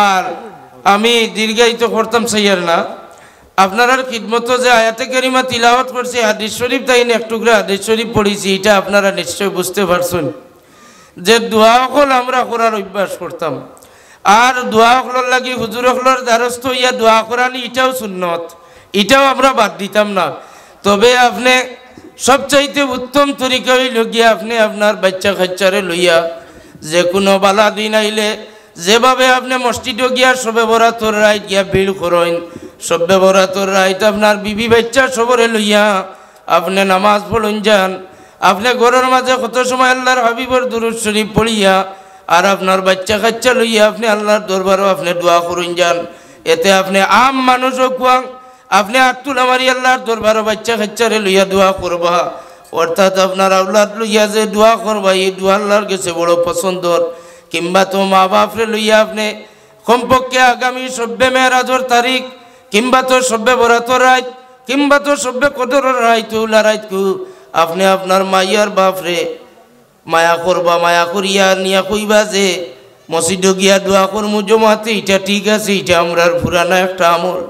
আর আমি দীর্ঘায়িত করতাম সাইয়ার না আপনার খিদমত যে আয়াতে কারিমা তিলাওয়াত করছি হাদিস শরীফ তাই এক টুকরা হাদিস শরীফ পড়েছি এটা আপনারা নিশ্চয় বুঝতে পারছেন যে দোয়া হল আমরা করার অভ্যাস করতাম আর দোয়া হলর লাগি হুজুর হলর দ্বারস্থ হইয়া দোয়া করানি এটাও সুন্নত এটাও আমরা বাদ দিতাম না তবে আপনি সবচাইতে উত্তম তরিকা হইল গিয়া আপনি আপনার বাচ্চা কাচ্চারে লইয়া যে কোনো বালা দিন আইলে যেভাবে আপনি মসজিদে গিয়া সবে বরাতর রাইত গিয়া ভিড় করেন সবে বরাতর রাইত আপনার বিবি বাচ্চা সবরে লইয়া আপনি নামাজ পড়ুন যান আপনি ঘরের মাঝে কত সময় আল্লাহর হাবিবর দুরূদ শরীফ পড়িয়া আর আপনার বাচ্চা কাচ্চা লইয়া আপনি আল্লাহর দরবারও আপনি দোয়া করুন যান এতে আপনি আম মানুষও কুয়াং আপনি আত্মুলা মারি আল্লাহর দরবারও বাচ্চা কাচ্চারে লইয়া দোয়া করবা অর্থাৎ আপনার আওলাদ লইয়া যে দোয়া করবা এই দোয়া আল্লাহর কাছে বড় পছন্দর কিংবা তো মা বাপরে লইয়া আপনি কমপক্ষে আগামী সব্বে মেরাজর তারিখ কিংবা তো সব্বে বরাতর রাত কিংবা তো সব্বে কদরের রাত উলা রাত কু আপনি আপনার মাইয়ার বাপরে মায়া করবা মায়া করিয়া নিয়া কইবা যে মসজিদে গিয়া দোয়া করমু জমাতে এটা ঠিক আছে এটা আমরার পুরানা একটা আমল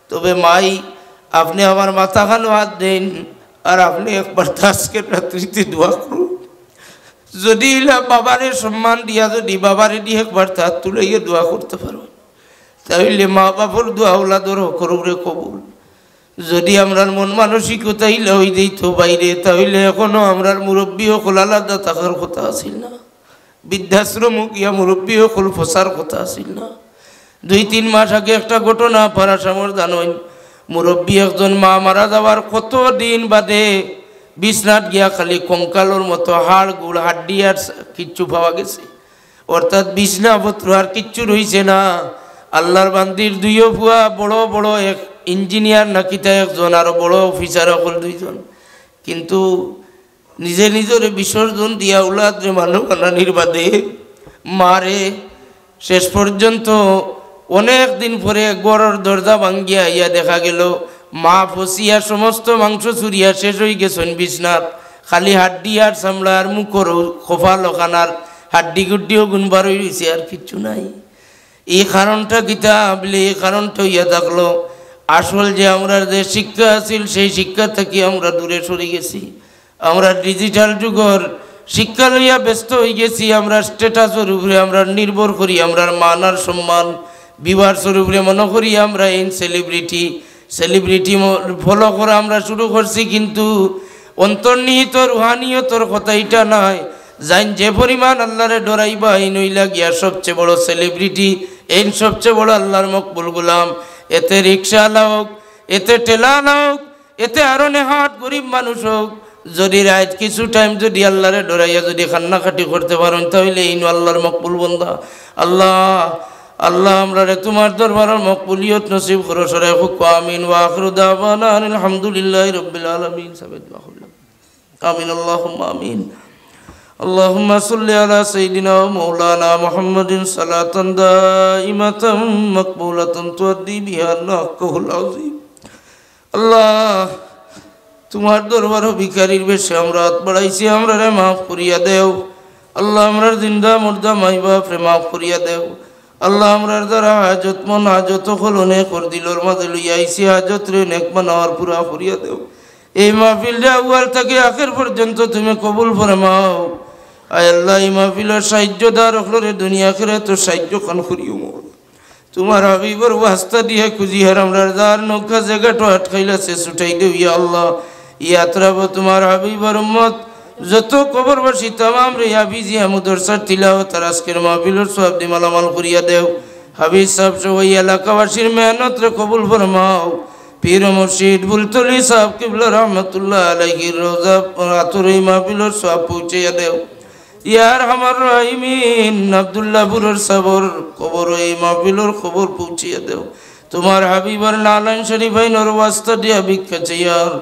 তবে মাই আপনি আমার মাথা খানো হাত দেন আর আপনি একবার আজকের রাত্রিতে দোয়া করুন যদি ইলা বাবারে সম্মান দিয়া যদি বাবারে দিয়ে একবার হাত তুলাইয়া দোয়া করতে পারো তাহলে মা বাবার দোয়া ওলাদর করুরে কবুল যদি আমরার মন মানসিকতা ইলা হই দিত বাইরে তাহলে এখনো আমরার মুরব্বী হল আলাদা থাকার কথা আসিল না বৃদ্ধাশ্রম গিয়া মুরব্বী হল ফসার কথা আসিল না 2-3 মাস আগে একটা ঘটনা পারাসামর জানেন মুরব্বী একজন মা মারা যাওয়ার কত দিন বাদে বিছনাত গিয়া খালি কঙ্কালর মতো হাড় গুড় হাড্ডি আর কিচ্ছু পাওয়া গেছে অর্থাৎ বিছনাপত্র আর কিচ্ছু রইছে না আল্লাহর বান্দির দুইও ভুয়া বড় বড় এক ইঞ্জিনিয়ার নাকি তা একজন আর বড় অফিসার হল 2 জন কিন্তু নিজে নিজের বিসর্জন দিয়া উলাদরে মানবানির বাদে মারে শেষ পর্যন্ত অনেক দিন পরে গড়ের দরজা ভাঙ্গিয়া ইয়া দেখা গেল মা ফসিয়া সমস্ত মাংস চুরিয়া শেষ হয়ে গেছেন বিছনাথ খালি হাড্ডি আর চামড়া আর মুখর খোফা লখানার হাড্ডি গুড্ডিও গুনবার হয়ে রয়েছে আর কিচ্ছু নাই এই কারণটা গীতা বলে এই কারণটা ইয়া থাকলো আসল যে আমরা যে শিক্ষা আছিল সেই শিক্ষা থেকে আমরা দূরে সরে গেছি আমরা ডিজিটাল যুগের শিক্ষা লইয়া ব্যস্ত হয়ে গেছি আমরা স্ট্যাটাসের উপরে আমরা নির্ভর করি আমরা মান আর সম্মান বিবাহের উপরে মনে করি আমরা এই সেলিব্রিটি ফলো করা আমরা শুরু করছি কিন্তু অন্তর্নিহিত রুহানিয়তর কথা এটা নয় যাই যে পরিমাণ আল্লাহরে ডরাইবা এই নইলা গিয়া সবচেয়ে বড় সেলিব্রিটি এই সবচেয়ে বড় আল্লাহর মকবুল গোলাম এতে রিক্সাওয়ালা হোক এতে ঠেলাওয়ালা হোক এতে আরো নেহাত গরিব মানুষ হোক যদি রাত কিছু টাইম যদি আল্লাহরে ডরাইয়া যদি কান্নাকাটি করতে পারেন তাহলে এই আল্লাহর মকবুল বন্দা আল্লাহ আল্লাহ আমরা তোমার দরবারের মকবুলিয়ত নসিব করো সরাই হুক আমিন ওয়া আখিরু দাওয়ানা আলহামদুলিল্লাহি রাব্বিল আলামিন সাবিত আমিন আল্লাহুম্মা আমিন اللهم صل على سيدنا ومولانا محمد صلاة دائمة مقبولة تؤدي بها حقه العظيم আল্লাহ তোমার দরবার ভিখারির বেশে আমরা হাত বাড়াইছি আমরা রে মাফ করিয়া দেও আল্লাহ আমরা জিন্দা মুর্দা মাই বাপরে মাফ করিয়া দেও আল্লাহ আমরার দ্বারা হাজত মন হাজত হল অনেক ওর দিলর মাঝে লইয়া আইসি হাজত রে নেক বানাওয়ার পুরা করিয়া দেও এই মাহফিলটা আউয়াল থেকে আখের পর্যন্ত তুমি কবুল ফরমাও আয় আল্লাহ এই মাহফিলের সাহায্য দার হলরে দুনিয়া আখিরাতে সাহায্য খান করিও তোমার হাবিবর ওয়াস্তা দিয়ে খুঁজি হার আমরা যার নৌকা জায়গাটা আটকাইলাছে ছুটাই দেও ইয়া আল্লাহ। ইয়াত্রাব তোমার হাবিবর উম্মত যত কবরবাসী তামাম রে হাফিজি মুদরসার তিলাওয়াত আর আজকের মাহফিলের সওয়াব দি মালামাল করিয়া দেও। হাফিজ সাহেব সহ ওই এলাকাবাসীর মেহনত রে কবুল ফরমাও। পীর মুর্শিদ বুলতলি সাহেব কিবলা রহমতুল্লাহ আলাইহির রোজা আতর এই মাহফিলের সওয়াব পৌঁছাইয়া দেও। ইয়ার আমার রাহিমিন আব্দুল্লাহ বুরর সাবর কবর এই মাহফিলের খবর পৌঁছিয়া দেও। তোমার হাবিবার নালান শরীফ আইনর ওয়াস্তা দিয়া ভিক্ষা চাইয়ার।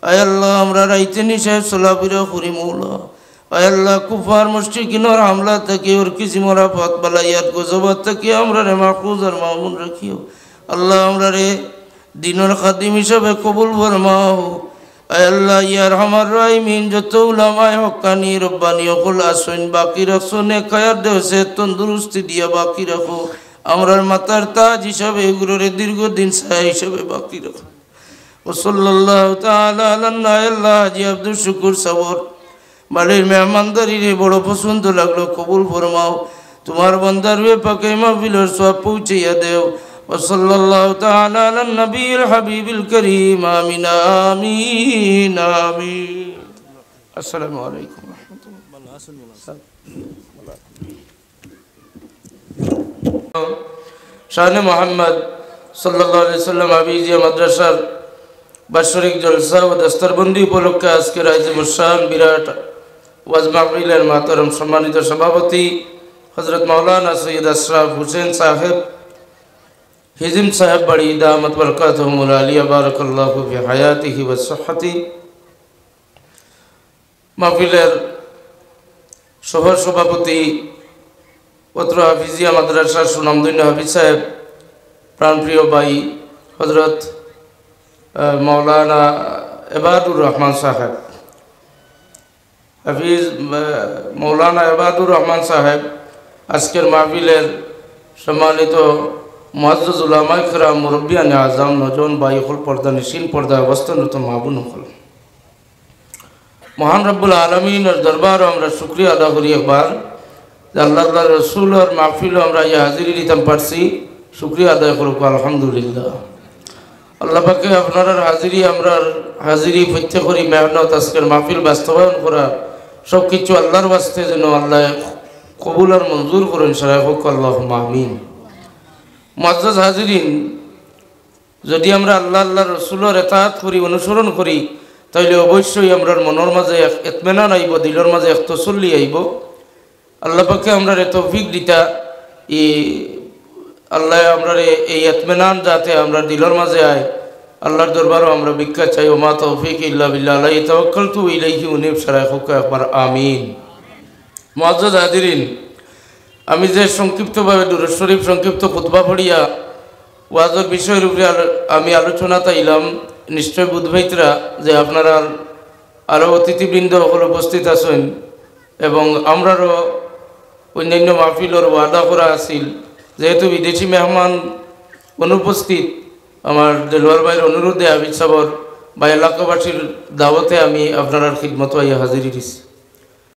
আয় আল্লাহ আমরা রাইতে নিশায় সোলাপুরা করি মৌলা। আয় আল্লাহ কুফার মুশরিকিনের হামলা থেকে ওর কিসিমরা পথ বালাইয়ার গজবাত থেকে আমরা রে মাহফুজ আর মামুন রাখিও। আল্লাহ আমরা রে দিনের খাদিম হিসাবে কবুল ফরমাও। আয় আল্লাহ ইয়ার আমার রাহিমিন যত উলামায়ে হক্কানি রব্বানি অকল আসুন বাকি রাখছো নেকায়ার দেহ সে তন্দুরুস্তি দিয়া বাকি রাখো। আমরার মাতার তাজ হিসাবে এগুলোর দীর্ঘদিন ছায়া হিসাবে বাকি রাখো। ওসল্লাল্লাহু তাআলা আল্লাহ জি আব্দুল শুকুর সাবর বাড়ির মেহমানদারি রে বড় পছন্দ লাগলো কবুল ফরমাও। তোমার বান্দার বে পাকে মাহফিলের সওয়াব পৌঁছাইয়া দেও। ওসল্লাল্লাহু তাআলা আলান নবীর হাবিবিল করিম আমিন আমিন আমিন। আসসালামু আলাইকুম ওয়া রাহমাতুল্লাহ। শানে মুহাম্মদ সাল্লাল্লাহু আলাইহি সাল্লাম হাফিজিয়া মাদ্রাসার বাৎসরিক জলসা ও দস্তরবন্দি উপলক্ষে আজকের আজিমুস শান বিরাট ওয়াজ মাহফিলের মাহতারম সম্মানিত সভাপতি হযরত মাওলানা সৈয়দ আশরাফ হোসেন সাহেব হিজিম সাহেব বাড়ি দামাত বরকাতুহুমুল আলিয়া বারাকাল্লাহু ফি হায়াতিহি ওয়া সিহ্হাতি, মাহফিলের সহ সভাপতি পত্র হাফিজিয়া মাদ্রাসার সুনামধন্য হাফিজ সাহেব, প্রাণপ্রিয় ভাই হযরত মাওলানা এবাদুর রহমান সাহেব, হাফিজ মাওলানা এবাদুর রহমান সাহেব, আজকের মাহফিলের সম্মানিত মুআজ্জাজ উলামায়ে কিরাম, মুরব্বিয়ানে আযম, নজওয়ান ভাই হল, পর্দা নিশিন পর্দা অবস্থানরত মা বোন হল, মহান রব্বুল আলামিনের দরবারে আমরা শুকরিয়া আদা করি একবার যে আল্লাহর রাসূলের মাহফিলে আমরা এই হাজিরি দিতাম পারছি। শুকরিয়া আদায় করব আলহামদুলিল্লাহ। আল্লাহ পাকে আপনার হাজিরি আমরা হাজিরি প্রত্যেক করি মেহনত আজকের মাহফিল বাস্তবায়ন করা সব কিছু আল্লাহর বাস্তে যেন আল্লাহ কবুল আর মঞ্জুর করেন সারা হোক আল্লাহুম্মা আমিন। মুআজ্জাজ হাজিরিন, যদি আমরা আল্লাহ আল্লাহর রাসূলের ইতাআত করি, অনুসরণ করি, তাইলে অবশ্যই আমরা মনের মাঝে ইতমিনান আইব, দিলের মাঝে এক তসল্লি আইব। আল্লাহ পাকে আমরা তৌফিক দিতা আল্লাহ আমরা এই ইতমিনান যাতে আমরা দিলের মাঝে আয়, আল্লাহর দরবারও আমরা ভিক্ষা চাই। ওমা তৌফিক ইল্লা বিল্লাহ আলাইহি তাওয়াক্কালতু ইলাইহি উনীব সারা হোক একবার আমিন। মুআজ্জাজ হাজিরিন, আমি যে সংক্ষিপ্তভাবে দুরূদ শরীফ সংক্ষিপ্ত খুতবা পড়িয়া ওয়াজের বিষয়ের উপরে আমি আলোচনা তাইলাম, নিশ্চয় বুধভাইতরা যে আপনারা আরও অতিথিবৃন্দ সকল উপস্থিত আছেন এবং আমরারও অন্যান্য মাহফিলের ওয়াদা করা আছিল। যেহেতু বিদেশি মেহমান অনুপস্থিত, আমার দেলোয়ার ভাইয়ের অনুরোধে হাফিজ সাহেব বা এলাকাবাসীর দাওয়াতে আমি আপনার খিদমত আইয়া হাজিরি দিছি।